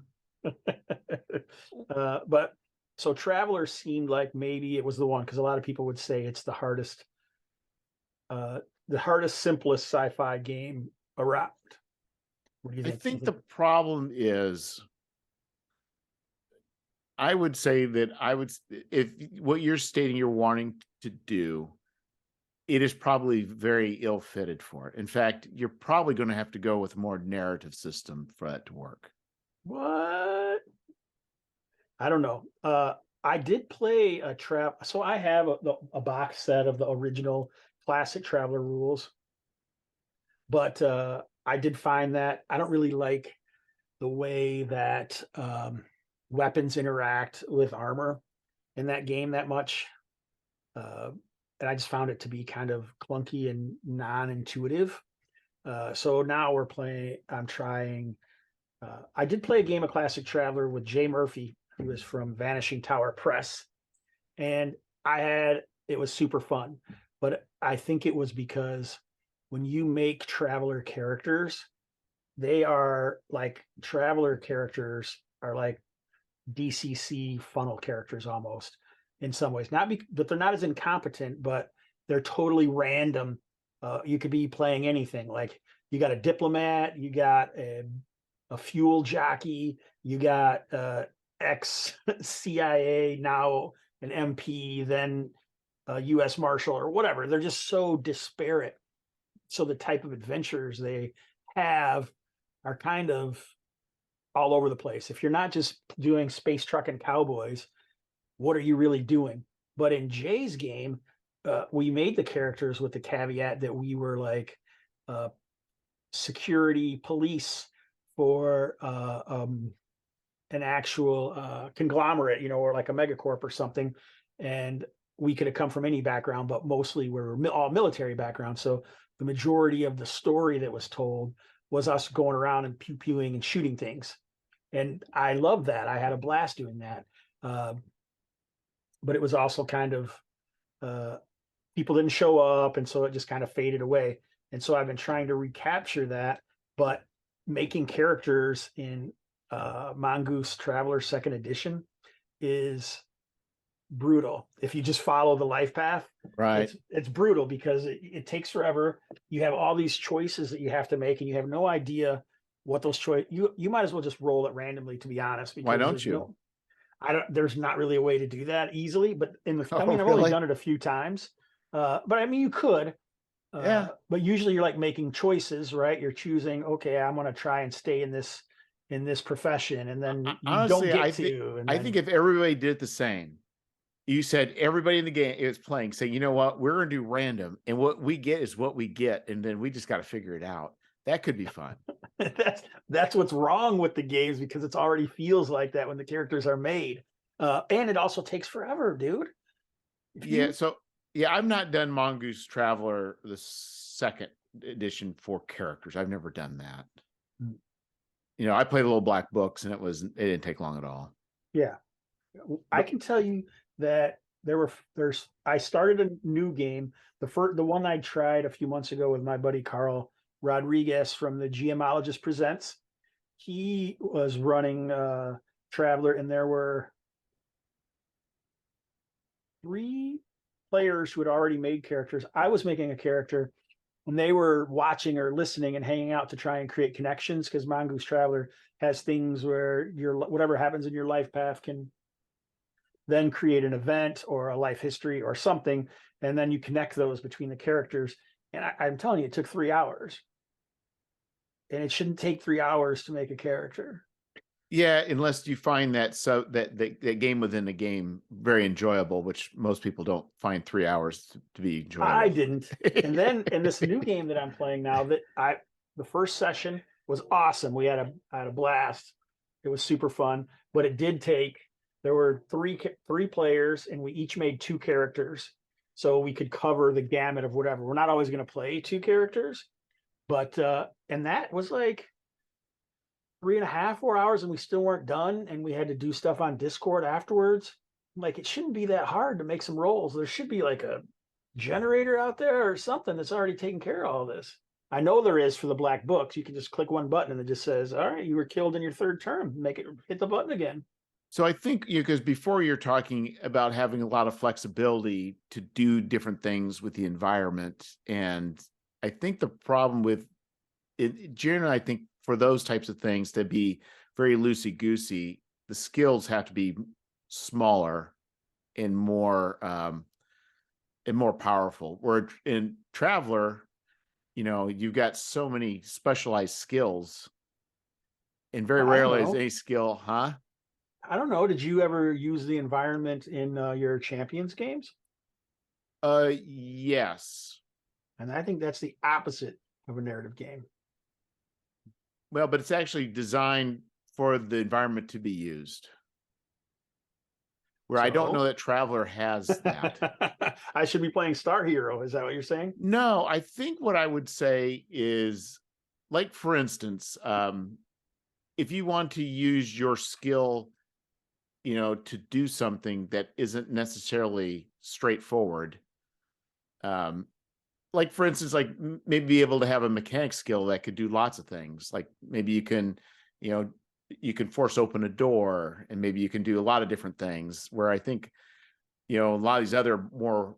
But so Traveler seemed like maybe it was the one because a lot of people would say it's the hardest, simplest sci-fi game around. What do you think? I think the problem is, I would say that if what you're stating you're wanting to do, it is probably very ill-fitted for it. In fact, you're probably going to have to go with a more narrative system for that to work. What? I don't know. I did play a so I have a box set of the original classic Traveler rules, but I did find that I don't really like the way that weapons interact with armor in that game that much. And I just found it to be kind of clunky and non-intuitive. So now I'm trying. I did play a game of Classic Traveler with Jay Murphy, who was from Vanishing Tower Press, and it was super fun. But I think it was because when you make Traveler characters, Traveler characters are like DCC funnel characters almost in some ways. But they're not as incompetent, but they're totally random. You could be playing anything. Like you got a diplomat, you got a fuel jockey, you got ex-CIA, now an MP, then a U.S. Marshal or whatever. They're just so disparate. So the type of adventures they have are kind of all over the place. If you're not just doing space truck and cowboys, what are you really doing? But in Jay's game, we made the characters with the caveat that we were like security police for an actual conglomerate, or like a megacorp or something. And we could have come from any background, but mostly we're all military background. So the majority of the story that was told was us going around and pew-pewing and shooting things. And I love that. I had a blast doing that. But it was also kind of people didn't show up, and so it just kind of faded away. And so I've been trying to recapture that, but making characters in Mongoose Traveler Second Edition is brutal. If you just follow the life path, Right. it's brutal because it takes forever. You have all these choices that you have to make, and you have no idea what those choice. You might as well just roll it randomly, to be honest, Why because don't there's you? no, I don't. There's not really a way to do that easily. But I Oh, mean, I've only really? done it a few times. But I mean, you could. Yeah. But usually you're like making choices, right? You're choosing, okay, I'm going to try and stay in this profession, and then you don't Honestly, get to, and I think then if everybody did the same, you said everybody in the game is playing, say, you know what, we're gonna do random, and what we get is what we get, and then we just got to figure it out. That could be fun. that's what's wrong with the games, because it's already feels like that when the characters are made. And it also takes forever, dude. If Yeah. you So yeah, I've not done Mongoose Traveler the second edition for characters. I've never done that. You know, I played little black books, and it didn't take long at all. Yeah, I But can tell you that there's I started a new game. The one I tried a few months ago with my buddy Carl Rodriguez from the GMologist Presents. He was running Traveler, and there were 3 players who had already made characters. I was making a character, and they were watching or listening and hanging out to try and create connections, because Mongoose Traveler has things where your whatever happens in your life path can then create an event or a life history or something, and then you connect those between the characters. And I'm telling you, it took 3 hours, and it shouldn't take 3 hours to make a character. yeah, unless you find that that game within the game very enjoyable, which most people don't find 3 hours to be I enjoyable. didn't. And then in this new game that I'm playing now, the first session was awesome. I had a blast. It was super fun, but it did take. There were three players, and we each made 2 characters, so we could cover the gamut of whatever. We're not always going to play 2 characters, but and that was like 3.5, 4 hours, and we still weren't done, and we had to do stuff on Discord afterwards. Like, it shouldn't be that hard to make some rolls. There should be like a generator out there or something that's already taking care of all this. I know there is for the black books. You can just click one button and it just says, all right, you were killed in your 3rd term. Make it hit the button again. So I think because before you're talking about having a lot of flexibility to do different things with the environment, and I think the problem with it, generally, I think for those types of things to be very loosey goosey, the skills have to be smaller and more powerful. Where in Traveler, you know, you've got so many specialized skills, and very Well, I don't rarely is know. any skill, huh? I don't know. Did you ever use the environment in your Champions games? Yes. And I think that's the opposite of a narrative game. Well, but it's actually designed for the environment to be used. Where I don't know So that Traveler has that. I should be playing Star Hero. Is that what you're saying? No, I think what I would say is, like, for instance, if you want to use your skill, you know, to do something that isn't necessarily straightforward, like, for instance, like maybe be able to have a mechanic skill that could do lots of things. Like maybe you can, you know, you can force open a door, and maybe you can do a lot of different things. Where I think, you know, a lot of these other more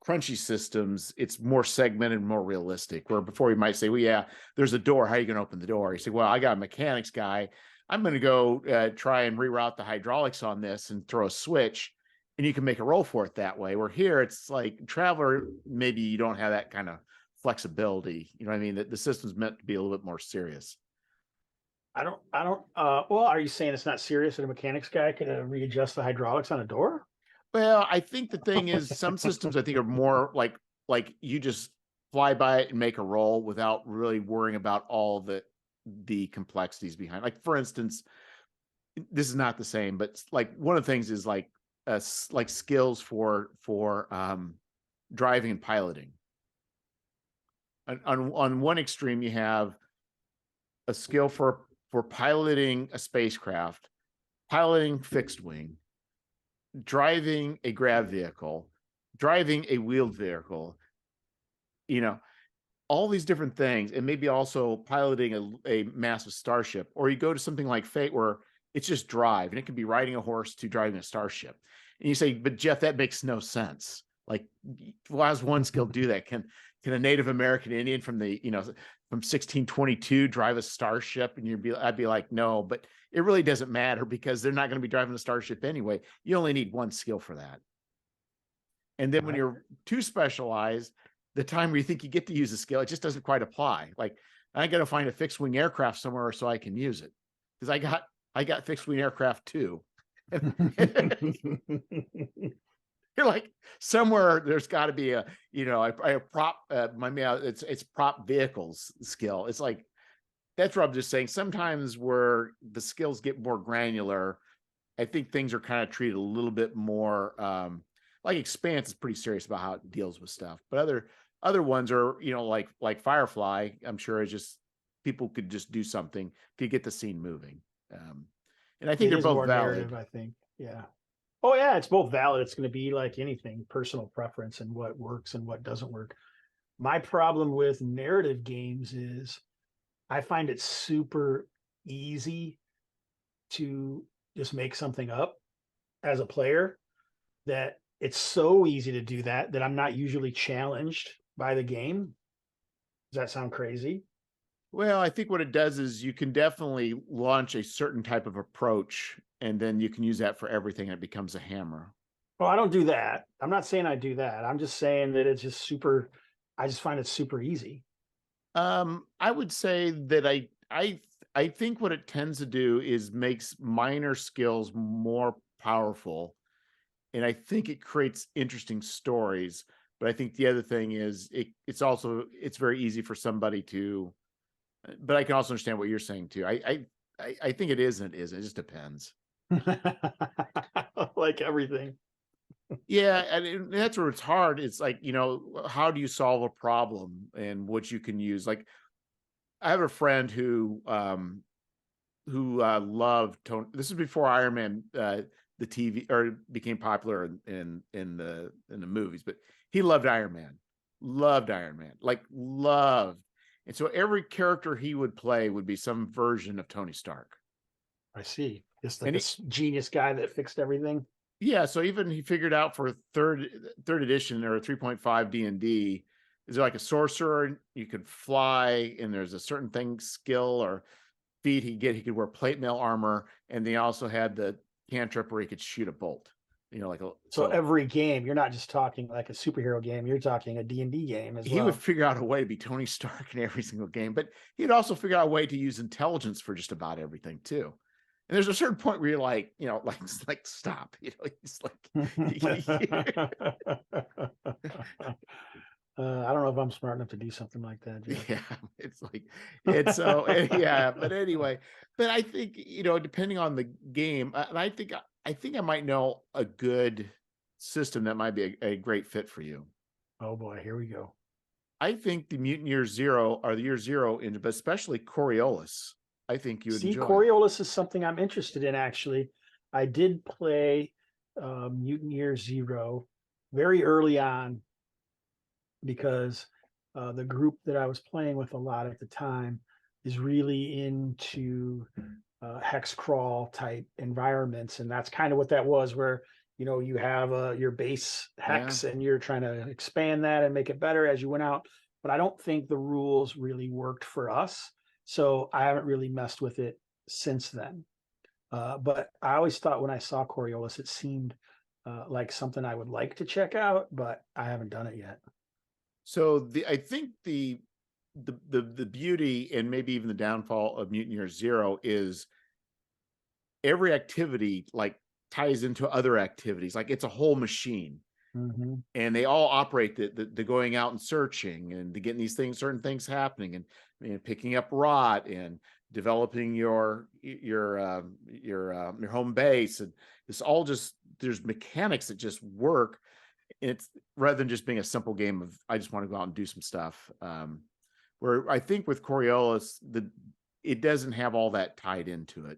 crunchy systems, it's more segmented, more realistic. Where before you might say, well, yeah, there's a door. How are you going to open the door? You say, well, I got a mechanics guy. I'm going to go try and reroute the hydraulics on this and throw a switch, and you can make a roll for it that way. Where here, it's like Traveler, maybe you don't have that kind of flexibility. You know what I mean? That the system's meant to be a little bit more serious. I don't, well, are you saying it's not serious that a mechanics guy can readjust the hydraulics on a door? Well, I think the thing is, some systems I think are more like you just fly by it and make a roll without really worrying about all the complexities behind. Like, for instance, this is not the same, but like one of the things is like like skills for driving and piloting. On one extreme, you have a skill for piloting a spacecraft, piloting fixed wing, driving a grav vehicle, driving a wheeled vehicle, you know, all these different things, and maybe also piloting a massive starship. Or you go to something like Fate where it's just drive, and it can be riding a horse to driving a starship. And you say, but Jeff, that makes no sense. Like, why does one skill do that? Can a Native American Indian from the, from 1622 drive a starship? And I'd be like, no, but it really doesn't matter, because they're not going to be driving a starship anyway. You only need one skill for that. And then when you're too specialized, the time where you think you get to use a skill, it just doesn't quite apply. Like, I got to find a fixed wing aircraft somewhere so I can use it, because I got fixed wing aircraft too. You're like, somewhere there's got to be a prop. It's prop vehicles skill. It's like, that's what I'm just saying. Sometimes where the skills get more granular, I think things are kind of treated a little bit more. Like Expanse is pretty serious about how it deals with stuff, but other ones are, like Firefly, I'm sure, is just people could just do something to get the scene moving. And I think they're both valid. Narrative, I think. Yeah. Oh yeah, it's both valid. It's going to be like anything, personal preference and what works and what doesn't work. My problem with narrative games is I find it super easy to just make something up as a player, that it's so easy to do that I'm not usually challenged by the game. Does that sound crazy? Well, I think what it does is you can definitely launch a certain type of approach, and then you can use that for everything, and it becomes a hammer. Well, I don't do that. I'm not saying I do that. I'm just saying that it's just super, I just find it super easy. I would say that I think what it tends to do is makes minor skills more powerful, and I think it creates interesting stories. But I think the other thing is it's very easy for somebody to. But I can also understand what you're saying too. I think it is and it isn't. It just depends. Like everything. Yeah, and that's where it's hard. It's like, how do you solve a problem and what you can use? Like, I have a friend who loved Tony. This is before Iron Man the TV or became popular in the movies, but he loved Iron Man. Loved Iron Man. Like, loved. And so every character he would play would be some version of Tony Stark. I see. Just like this genius guy that fixed everything. Yeah, so even he figured out for third edition or 3.5 D&D, is there like a sorcerer, you could fly, and there's a certain thing, skill or feat he could wear plate mail armor, and they also had the cantrip where he could shoot a bolt. So every game, you're not just talking like a superhero game, you're talking a D&D game as well. He would figure out a way to be Tony Stark in every single game, but he'd also figure out a way to use intelligence for just about everything too. And there's a certain point where you're like, like stop. He's like, I don't know if I'm smart enough to do something like that, Jeff. Yeah, so yeah. But anyway, but I think depending on the game, and I think I might know a good system that might be a great fit for you. Oh boy, here we go. I think the Mutant Year Zero or the Year Zero, but especially Coriolis, I think you would enjoy. Coriolis is something I'm interested in, actually. I did play Mutant Year Zero very early on, because the group that I was playing with a lot at the time is really into hex crawl type environments. And that's kind of what that was, where, you have your base hex and you're trying to expand that and make it better as you went out. But I don't think the rules really worked for us. So I haven't really messed with it since then. But I always thought when I saw Coriolis, it seemed like something I would like to check out, but I haven't done it yet. So I think the beauty and maybe even the downfall of Mutant Year Zero is every activity like ties into other activities. Like, it's a whole machine. Mm-hmm. And they all operate the going out and searching and getting these things, certain things happening, and picking up rot and developing your home base. And it's all just, there's mechanics that just work. It's rather than just being a simple game of, I just want to go out and do some stuff. Where I think with Coriolis, it doesn't have all that tied into it,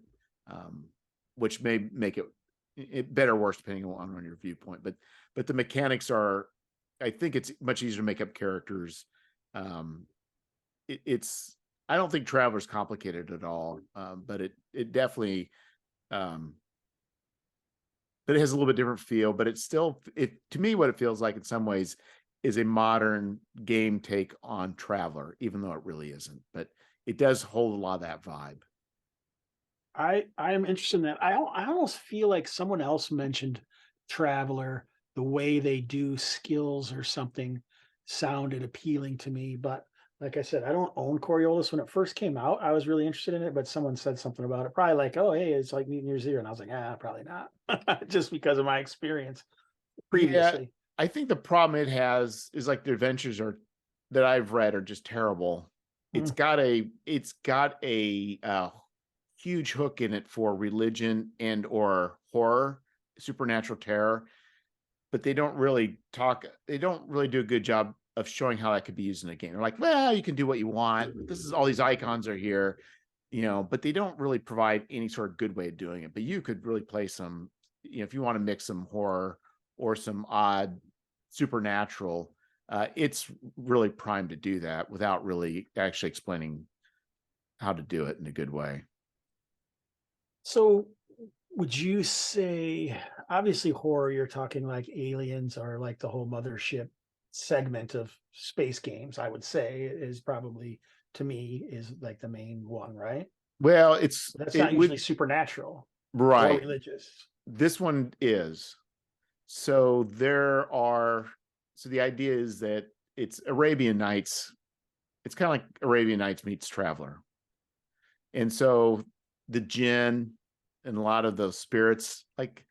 which may make it better or worse depending on your viewpoint. But the mechanics are, I think it's much easier to make up characters. It's I don't think Traveler's complicated at all, but it definitely but it has a little bit different feel. But it's still, to me, what it feels like in some ways is a modern game take on Traveler, even though it really isn't. But it does hold a lot of that vibe. I am interested in that. I almost feel like someone else mentioned Traveler, the way they do skills or something sounded appealing to me. But like I said, I don't own Coriolis. When it first came out, I was really interested in it, but someone said something about it. Probably like, oh, hey, it's like Meeting Your Zero. And I was like, ah, probably not. Just because of my experience Yeah, previously. I think the problem it has is like the adventures are that I've read are just terrible. Hmm. It's got a huge hook in it for religion and or horror, supernatural terror, but they don't really do a good job of showing how that could be used in a game. They're like, well, you can do what you want. This is all these icons are here, but they don't really provide any sort of good way of doing it. But you could really play some, if you want to mix some horror or some odd supernatural, it's really primed to do that without really actually explaining how to do it in a good way. So would you say, obviously, horror, you're talking like aliens or like the whole mothership segment of space games, I would say is probably, to me, is like the main one, right? Well, That's it not usually would supernatural or right. religious. This one is. So there are, so the idea is that it's Arabian Nights. It's kind of like Arabian Nights meets Traveler. And so the jinn and a lot of those spirits, like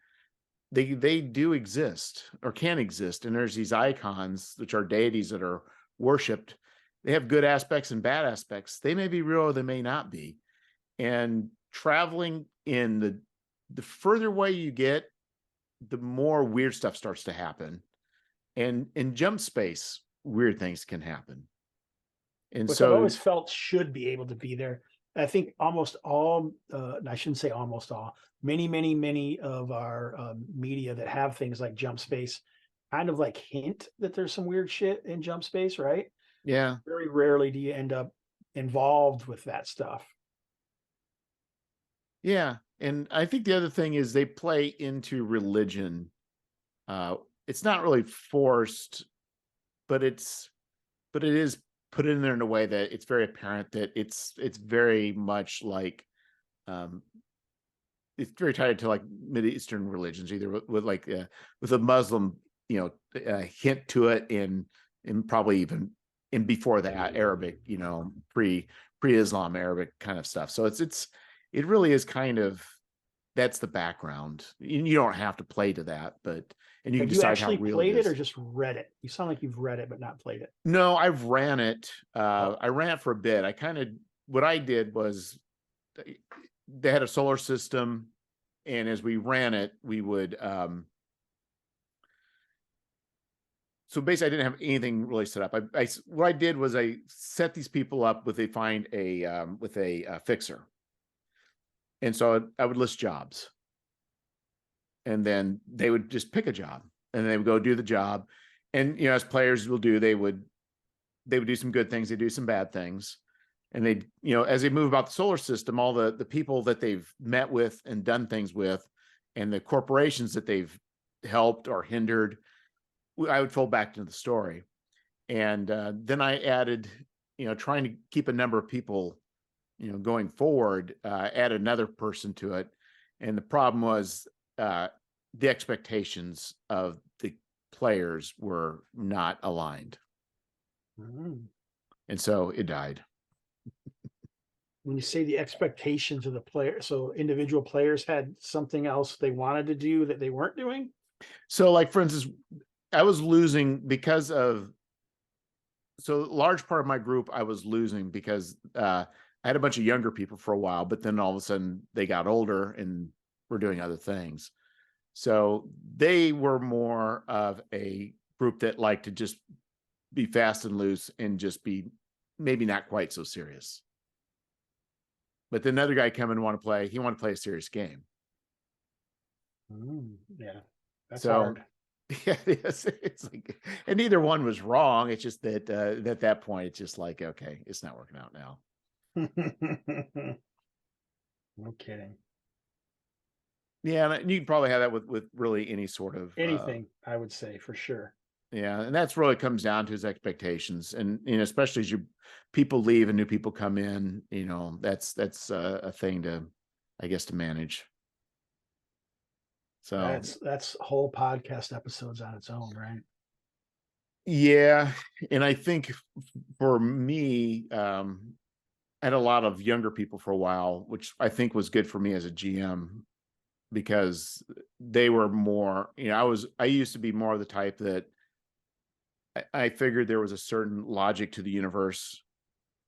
they do exist or can exist. And there's these icons, which are deities that are worshipped. They have good aspects and bad aspects. They may be real or they may not be. And traveling in the further away you get, the more weird stuff starts to happen. And in jump space, weird things can happen. And Which I've so, always felt should be able to be there. I think almost all, I shouldn't say almost all, many of our media that have things like jump space kind of like hint that there's some weird shit in jump space, right? yeah, Very rarely do you end up involved with that stuff. yeah. And I think the other thing is they play into religion. Uh, it's not really forced, but it is put in there in a way that it's very apparent that it's very much like um, it's very tied to like Middle Eastern religions, either with a Muslim, hint to it in probably even in before that Arabic, pre-Islam Arabic kind of stuff. So it really is kind of, that's the background. You don't have to play to that, but and you can Have you decide how actually real it played it or is. just read it? You sound like you've read it but not played it. No, I've ran it. Oh, I ran it for a bit. What I did was they had a solar system, and as we ran it, we would so basically I didn't have anything really set up. What I did was I set these people up with a fixer. And so I would list jobs. And then they would just pick a job and they would go do the job. And as players will do, they would do some good things, they do some bad things. And they, as they move about the solar system, all the people that they've met with and done things with, and the corporations that they've helped or hindered, I would fold back into the story. And then I added, trying to keep a number of people, going forward, add another person to it. And the problem was the expectations of the players were not aligned. mm. And so it died. When you say the expectations of the player, so individual players had something else they wanted to do that they weren't doing? So, like, for instance, I was losing because of, so a large part of my group I was losing because I had a bunch of younger people for a while, but then all of a sudden they got older and were doing other things. So they were more of a group that liked to just be fast and loose and just be maybe not quite so serious. But then another guy come and want to play, he wanted to play a serious game. Yeah, that's So hard. yeah, it's like, and neither one was wrong. It's just that at that point, it's just like, okay, it's not working out now. No kidding. Yeah, and you can probably have that with really any sort of Anything, I would say, for sure. yeah, and that's really comes down to his expectations, and especially as you people leave and new people come in, that's a thing to, I guess, to manage. So That's whole podcast episodes on its own, right? yeah, and I think for me, I had a lot of younger people for a while, which I think was good for me as a GM because they were more, I used to be more of the type that I figured there was a certain logic to the universe.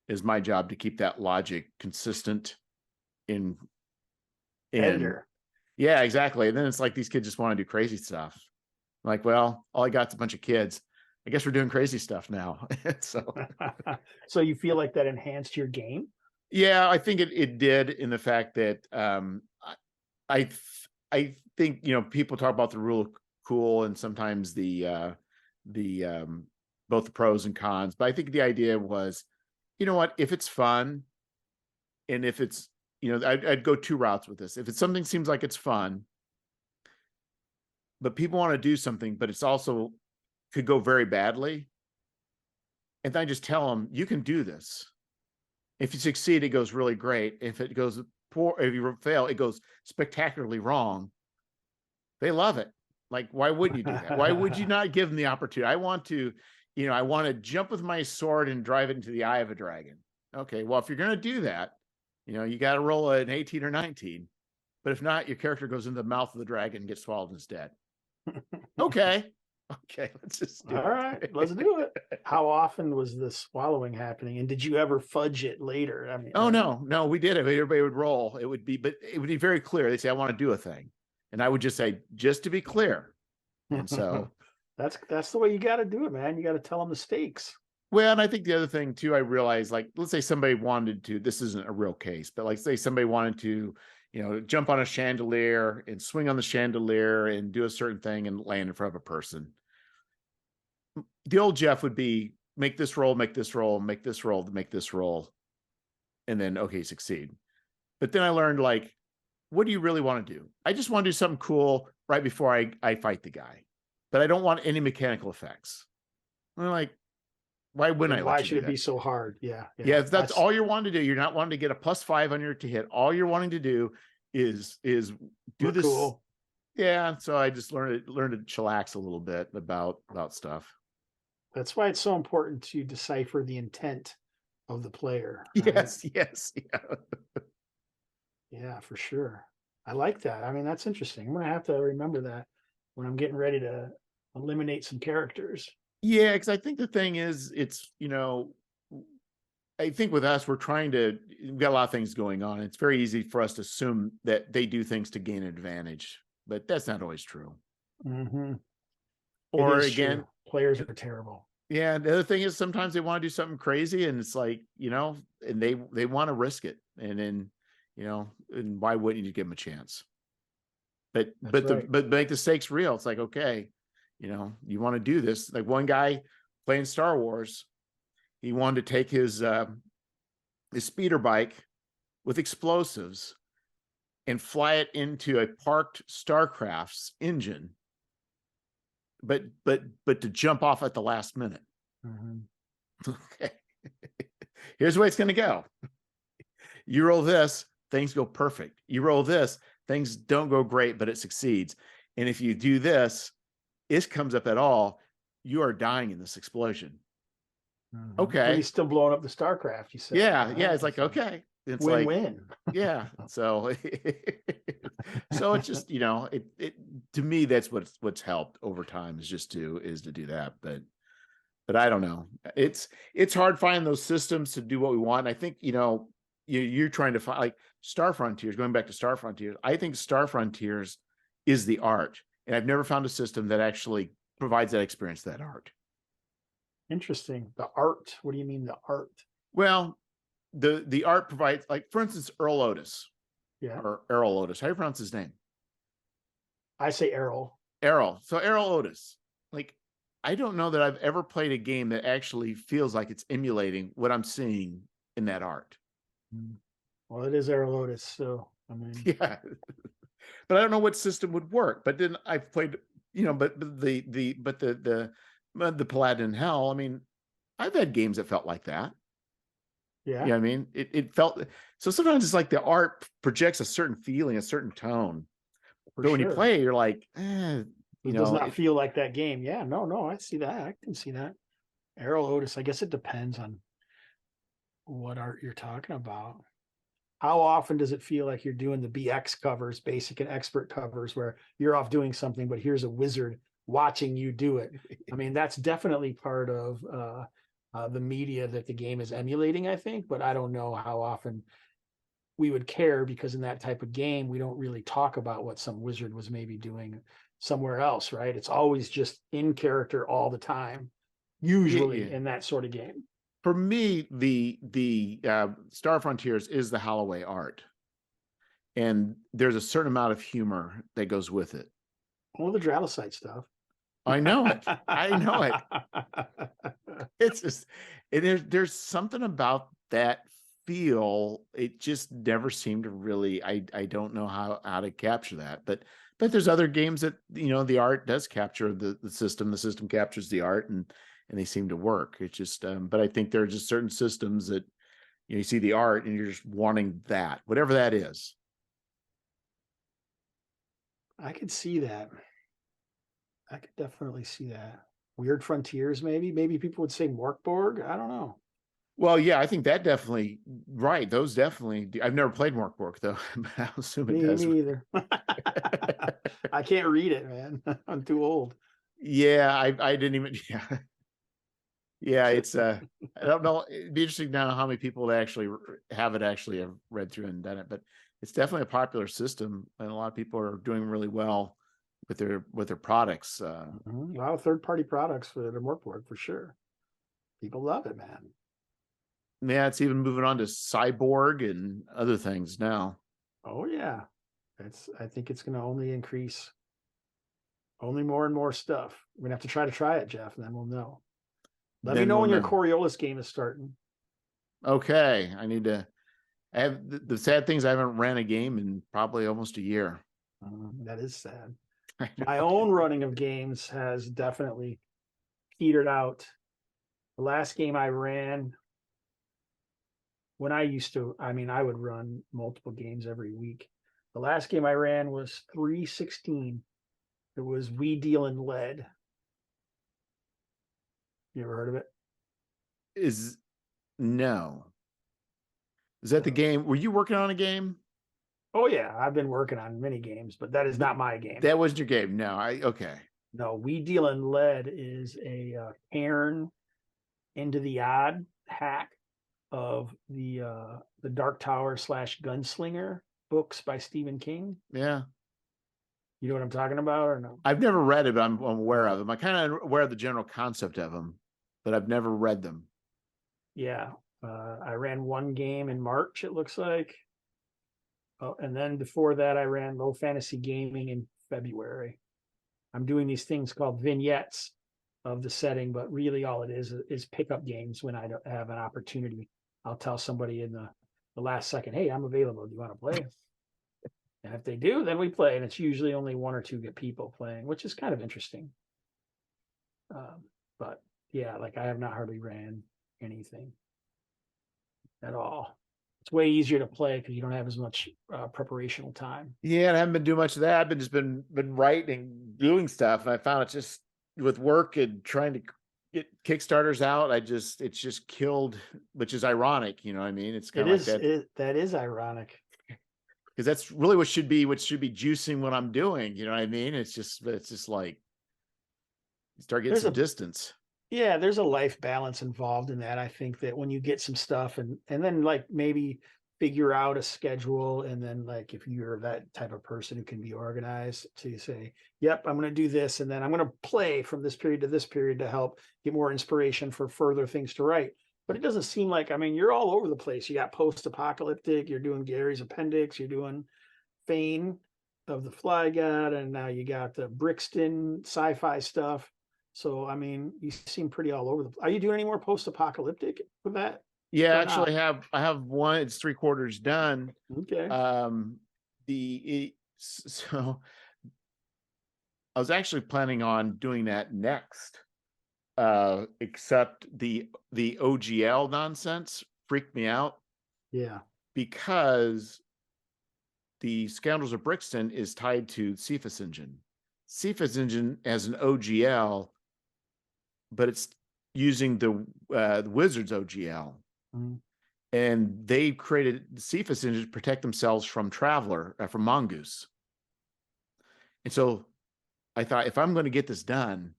Is my job to keep that logic consistent in in Editor. yeah, exactly. And then it's like these kids just want to do crazy stuff. Like, well, all I got's a bunch of kids. I guess we're doing crazy stuff now. So So you feel like that enhanced your game? yeah, I think it did in the fact that I I think people talk about the rule of cool and sometimes the both the pros and cons, but I think the idea was, what, if it's fun and if it's I'd go two routes with this. If it's something seems like it's fun, but people want to do something, but it's also could go very badly, and then I just tell them you can do this. If you succeed, it goes really great. If it goes poor, if you fail, it goes spectacularly wrong. They love it. Like, why wouldn't you do that? Why would you not give them the opportunity? I want to jump with my sword and drive it into the eye of a dragon. Okay, well, if you're going to do that, you got to roll an 18 or 19. But if not, your character goes into the mouth of the dragon and gets swallowed and is dead. Okay. Okay, let's just do All right, let's it. do it. How often was the swallowing happening? And did you ever fudge it later? I mean, Oh no, we did it. Everybody would roll. But it would be very clear. They say, I want to do a thing. And I would just say, just to be clear. And so that's the way you got to do it, man. You got to tell them the stakes. well, and I think the other thing too, I realized, like, let's say somebody wanted to, this isn't a real case, but like say somebody wanted to, jump on a chandelier and swing on the chandelier and do a certain thing and land in front of a person. The old Jeff would be make this roll, make this roll, make this roll, make this roll, and then okay, succeed. But then I learned, like, what do you really want to do? I just want to do something cool right before I fight the guy, but I don't want any mechanical effects. I'm like, why wouldn't Then I why let you should do it be that? so hard? Yeah, Yeah, yeah. if that's all you're wanting to do, you're not wanting to get a +5 on your to hit. All you're wanting to do is do Look this. cool. Yeah, so I just learned to chillax a little bit about stuff. That's why it's so important to decipher the intent of the player, right? Yes, yes, yeah. Yeah, for sure. I like that. I mean, that's interesting. I'm gonna have to remember that when I'm getting ready to eliminate some characters. Yeah, because I think the thing is, I think with us, we've got a lot of things going on. It's very easy for us to assume that they do things to gain advantage, but that's not always true. Mm-hmm. It Or is again, true. Players are terrible. yeah, the other thing is sometimes they want to do something crazy and it's like, and they want to risk it. And then, and why wouldn't you give them a chance? But That's right. but make the stakes real. It's like, okay, you want to do this. Like one guy playing Star Wars, he wanted to take his speeder bike with explosives and fly it into a parked Starcraft's engine, but to jump off at the last minute. Mm-hmm. Okay. Here's the way it's going to go. You roll this, things go perfect. You roll this, things don't go great, but it succeeds. And if you do this, it comes up at all, you are dying in this explosion. Mm-hmm. But Okay. he's still blowing up the StarCraft, you said. Yeah. All Yeah. It's right, like, so okay. It's like, win-win. yeah. So, so it's just, to me, that's what's helped over time is to do that. But I don't know. It's hard finding those systems to do what we want. And I think, you're trying to find like Star Frontiers, going back to Star Frontiers. I think Star Frontiers is the art. And I've never found a system that actually provides that experience, that art. Interesting. The art. What do you mean the art? Well, the art provides, like, for instance, Earl Otis Yeah. or Errol Otis. How do you pronounce his name? I say Errol. Errol. So Errol Otis. Like, I don't know that I've ever played a game that actually feels like it's emulating what I'm seeing in that art. Well, it is Errol Otis, so I mean, Yeah. But I don't know what system would work. But then I've played, but the Paladin Hell. I mean, I've had games that felt like that. yeah, You know what I mean? It felt so. Sometimes it's like the art projects a certain feeling, a certain tone. for But when you sure. play, you're like, It does not feel like that game. Yeah, no, I see that. I can see that. Errol Otis. I guess it depends on what art you're talking about. How often does it feel like you're doing the BX covers, basic and expert covers, where you're off doing something, but here's a wizard watching you do it? I mean, that's definitely part of the media that the game is emulating, I think, but I don't know how often we would care, because in that type of game, we don't really talk about what some wizard was maybe doing somewhere else, right? It's always just in character all the time, usually yeah. in that sort of game. For me, the Star Frontiers is the Holloway art, and there's a certain amount of humor that goes with it. All the Dralicite stuff. I know it. I know it. It's just, there's something about that feel. It just never seemed to really. I don't know how to capture that, but there's other games that the art does capture the system. The system captures the art, and they seem to work. It's just, but I think there are just certain systems that you see the art and you're just wanting that, whatever that is. I could see that. I could definitely see that. Weird Frontiers, maybe. Maybe people would say Morkborg. I don't know. Well, yeah, I think that definitely right. Those definitely. I've never played Morkborg though, but I assume it does. Me either. I can't read it, man. I'm too old. Yeah, I didn't even. Yeah, yeah. It's I don't know. It'd be interesting now how many people actually have read through and done it, but it's definitely a popular system, and a lot of people are doing really well with their products. A lot of third-party products for the Morkborg, for sure. People love it, man. Yeah, it's even moving on to Cyborg and other things now. Oh yeah. I think it's gonna only increase, only more and more stuff. We're gonna have to try it, Jeff, and then we'll know. Let me Then know we'll when your know. Coriolis game is starting. Okay, I need to. I have the sad things. I haven't ran a game in probably almost a year. That is sad. I My know. own running of games has definitely petered out. The last game I ran, when I used to, I mean, I would run multiple games every week. The last game I ran was 316. It was We Deal in Lead. You ever heard of it? Is no. Is that the So, game? Were you working on a game? oh yeah, I've been working on many games, but that is not my game. That wasn't your game. No, okay. No, We Deal in Lead is a Cairn into the Odd hack of the Dark Tower / Gunslinger books by Stephen King. Yeah. You know what I'm talking about, or no? I've never read it, but I'm aware of Oh, them. I'm kind of aware of the general concept of them, but I've never read them. yeah. I ran one game in March, it looks like. Oh, and then before that, I ran Low Fantasy Gaming in February. I'm doing these things called vignettes of the setting, but really all it is pickup games when I don't have an opportunity. I'll tell somebody in the last second, hey, I'm available. Do you want to play? And if they do, then we play. And it's usually only one or two people playing, which is kind of interesting. But yeah, like I have not hardly ran anything at all. It's way easier to play because you don't have as much preparational time. Yeah, and I haven't been doing much of that. I've been just been writing, doing stuff, and I found it just with work and trying to get Kickstarters out. It's just killed, which is ironic. You know what I mean? It's kind of like that That is ironic. because that's really what should be juicing what I'm doing. You know what I mean? It's just like you start getting There's some a distance. Yeah, there's a life balance involved in that. I think that when you get some stuff and then like maybe figure out a schedule, and then like if you're that type of person who can be organized to say, yep, I'm going to do this, and then I'm going to play from this period to this period to help get more inspiration for further things to write. But it doesn't seem like, I mean, you're all over the place. You got post-apocalyptic, you're doing Gary's Appendix, you're doing Fane. of the Fly God, and now you got the Brixton sci-fi stuff. So I mean, you seem pretty all over the. Are you doing any more post-apocalyptic with that Yeah, or not? actually, I have one. It's 3/4 done. Okay. Um, so I was actually planning on doing that next. Except the OGL nonsense freaked me out Yeah. because the Scoundrels of Brixton is tied to Cephas Engine. Cephas Engine has an OGL, but it's using the Wizards OGL. Mhm. And they created the Cephas Engine to protect themselves from Traveler, from Mongoose. And so I thought, if I'm going to get this done,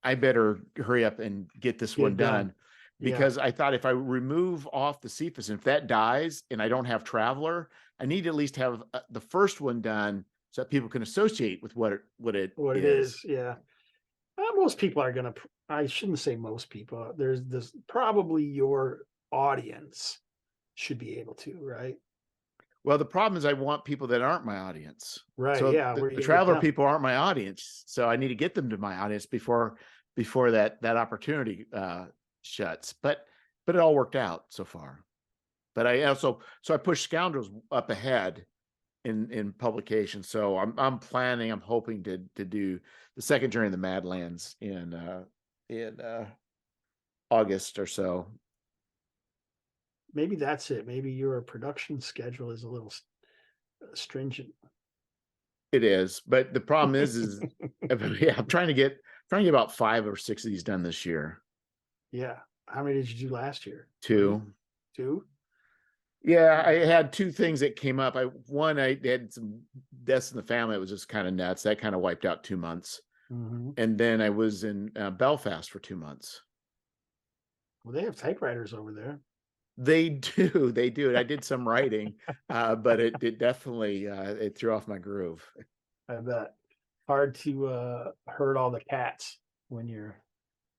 I better hurry up and get this Get one it done. done, Yeah. because I thought if I remove off the Cephas, and if that dies and I don't have Traveler, I need to at least have the first one done so that people can associate with what it What it is. is. Yeah. Most people are gonna. I shouldn't say most people. There's this probably your audience should be able to, right? Well, the problem is I want people that aren't my audience. Right. So Yeah. Where are you the gonna get Traveler them? people aren't my audience. So I need to get them to my audience before that opportunity shuts. But it all worked out so far. But I also I pushed Scoundrels up ahead in publication. So I'm hoping to do the second Journey of the Madlands in August or so. Maybe that's it. Maybe your production schedule is a little stringent. It is, but the problem is yeah, I'm trying to get about 5 or 6 of these done this year. Yeah. How many did you do last year? 2. 2? Yeah, I had 2 things that came up. I had some deaths in the family. It was just kind of nuts. That kind of wiped out 2 months. Mm-hmm. And then I was in Belfast for 2 months. Well, they have typewriters over there. They do, they do. I did some writing, but it definitely it threw off my groove. I bet. Hard to herd all the cats when you're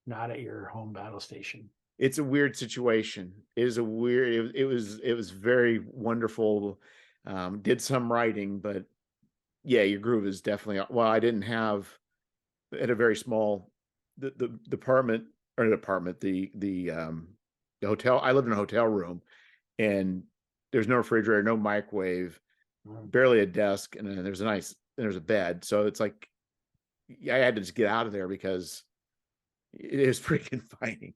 not at your home battle station. It's a weird situation. It is a weird. It was very wonderful. Did some writing, but yeah, your groove is definitely. Well, I didn't have at a very small the department or department the hotel. I lived in a hotel room, and there's no refrigerator, no microwave, Mm. barely a desk, and then there's a bed. So it's like I had to just get out of there because it is pretty confining.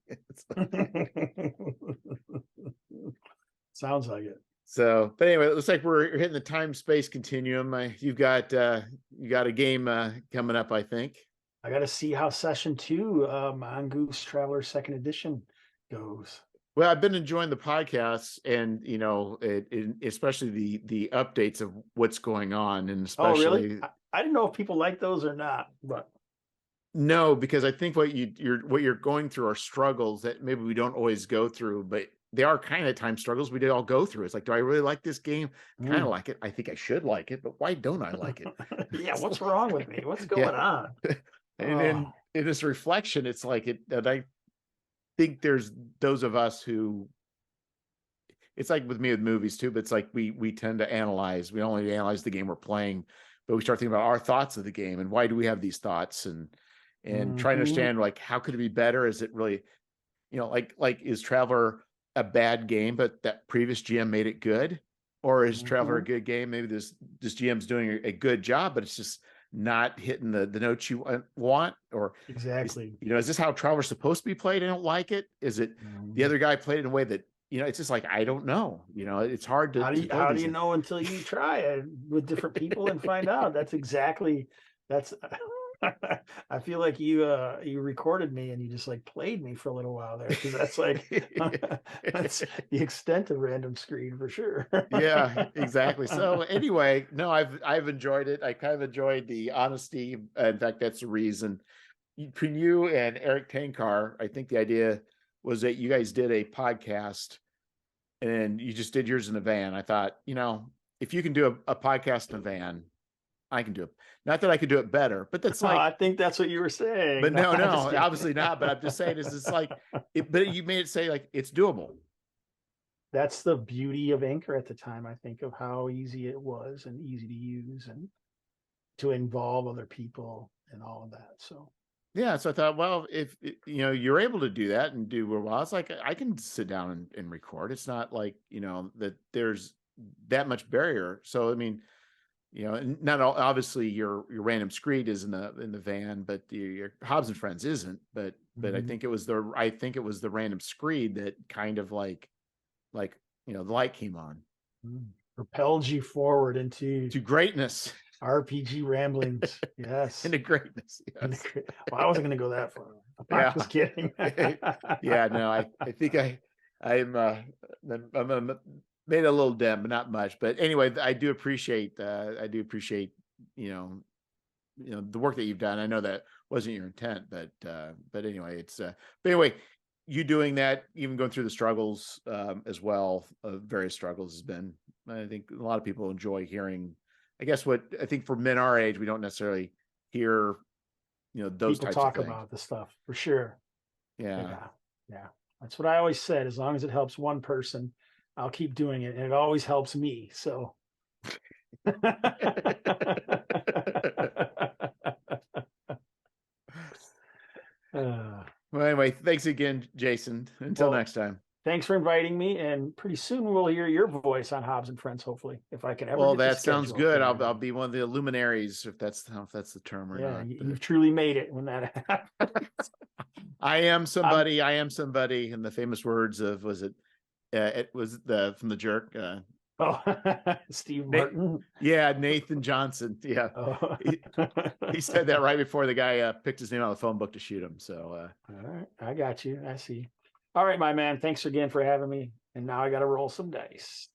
Sounds like it. So, but anyway, it looks like we're hitting the time space continuum. You got a game coming up, I think. I got to see how session 2, Mongoose Traveler Second Edition goes. Well, I've been enjoying the podcasts, and especially the updates of what's going on, and Oh, really? especially I didn't know if people like those or not, but no, because I think what you're going through are struggles that maybe we don't always go through, but they are kind of time struggles we did all go through. It's like, do I really like this game? Kind of like it. I think I should like it, but why don't I like it? Yeah, what's wrong with me? What's Yeah. going on? And in this reflection, it's like it, and I think there's those of us who, it's like with me with movies too, but it's like we tend to analyze. We only analyze the game we're playing, but we start thinking about our thoughts of the game and why do we have these thoughts, and try to Mhm. understand, like, how could it be better? Is it really, like is Traveler a bad game, but that previous GM made it good? Or is Traveler a Mhm. good game? Maybe this GM's doing a good job, but it's just not hitting the notes you want. Or Exactly. is this how Traveler's supposed to be played? I don't like it. Is it the Mhm. other guy played it in a way that, it's just like, I don't know. It's hard to play How do these you things. know until you try it with different people and find out? That's I feel like you recorded me and you just like played me for a little while there, because that's like that's the extent of random screen for sure. Yeah, exactly. So anyway, no, I've enjoyed it. I kind of enjoyed the honesty. In fact, that's the reason. Between you and Eric Tankar, I think the idea was that you guys did a podcast and you just did yours in a van. I thought, if you can do a podcast in a van, I can do it. Not that I could do it better, but that's Oh, like, I think that's what you were saying. but No, no, I'm no, just kidding. obviously not. But I'm just saying is it's like but you made it say like it's doable. That's the beauty of Anchor at the time, I think, of how easy it was and easy to use. And to involve other people and all of that. So Yeah, so I thought, well, if you're able to do that and do well, it's like I can sit down and record. It's not like that there's that much barrier. So I mean, and not obviously your random screed is in the van, but your Hobbs and Friends isn't. But I think it was the random screed that kind of like the light came on. propelled you forward into To greatness. RPG ramblings. Yes. Into greatness. Yes. Well, I wasn't going to go that far. Yeah. I'm just kidding. Yeah, no, I think I'm made a little dent, but not much. But anyway, I do appreciate the work that you've done. I know that wasn't your intent, but anyway, but anyway, you doing that, even going through the struggles as well, various struggles has been, I think a lot of people enjoy hearing, I guess what I think for men our age, we don't necessarily hear, those people types talk of things. about the stuff for sure. Yeah. Yeah. That's what I always said. As long as it helps one person, I'll keep doing it. And it always helps me. So well, anyway, thanks again, Jason. Until next time. Thanks for inviting me, and pretty soon we'll hear your voice on Hobbs and Friends, hopefully, if I can ever. Well, get that sounds good. I'll I'll be one of the luminaries, if that's the term or not. You've truly made it when that happens. I am somebody. I am somebody. In the famous words of it was from the Jerk. Steve Martin. Yeah, Nathan Johnson. Yeah, he said that right before the guy picked his name out of the phone book to shoot him. So, all right, I got you. I see. All right, my man. Thanks again for having me. And now I got to roll some dice.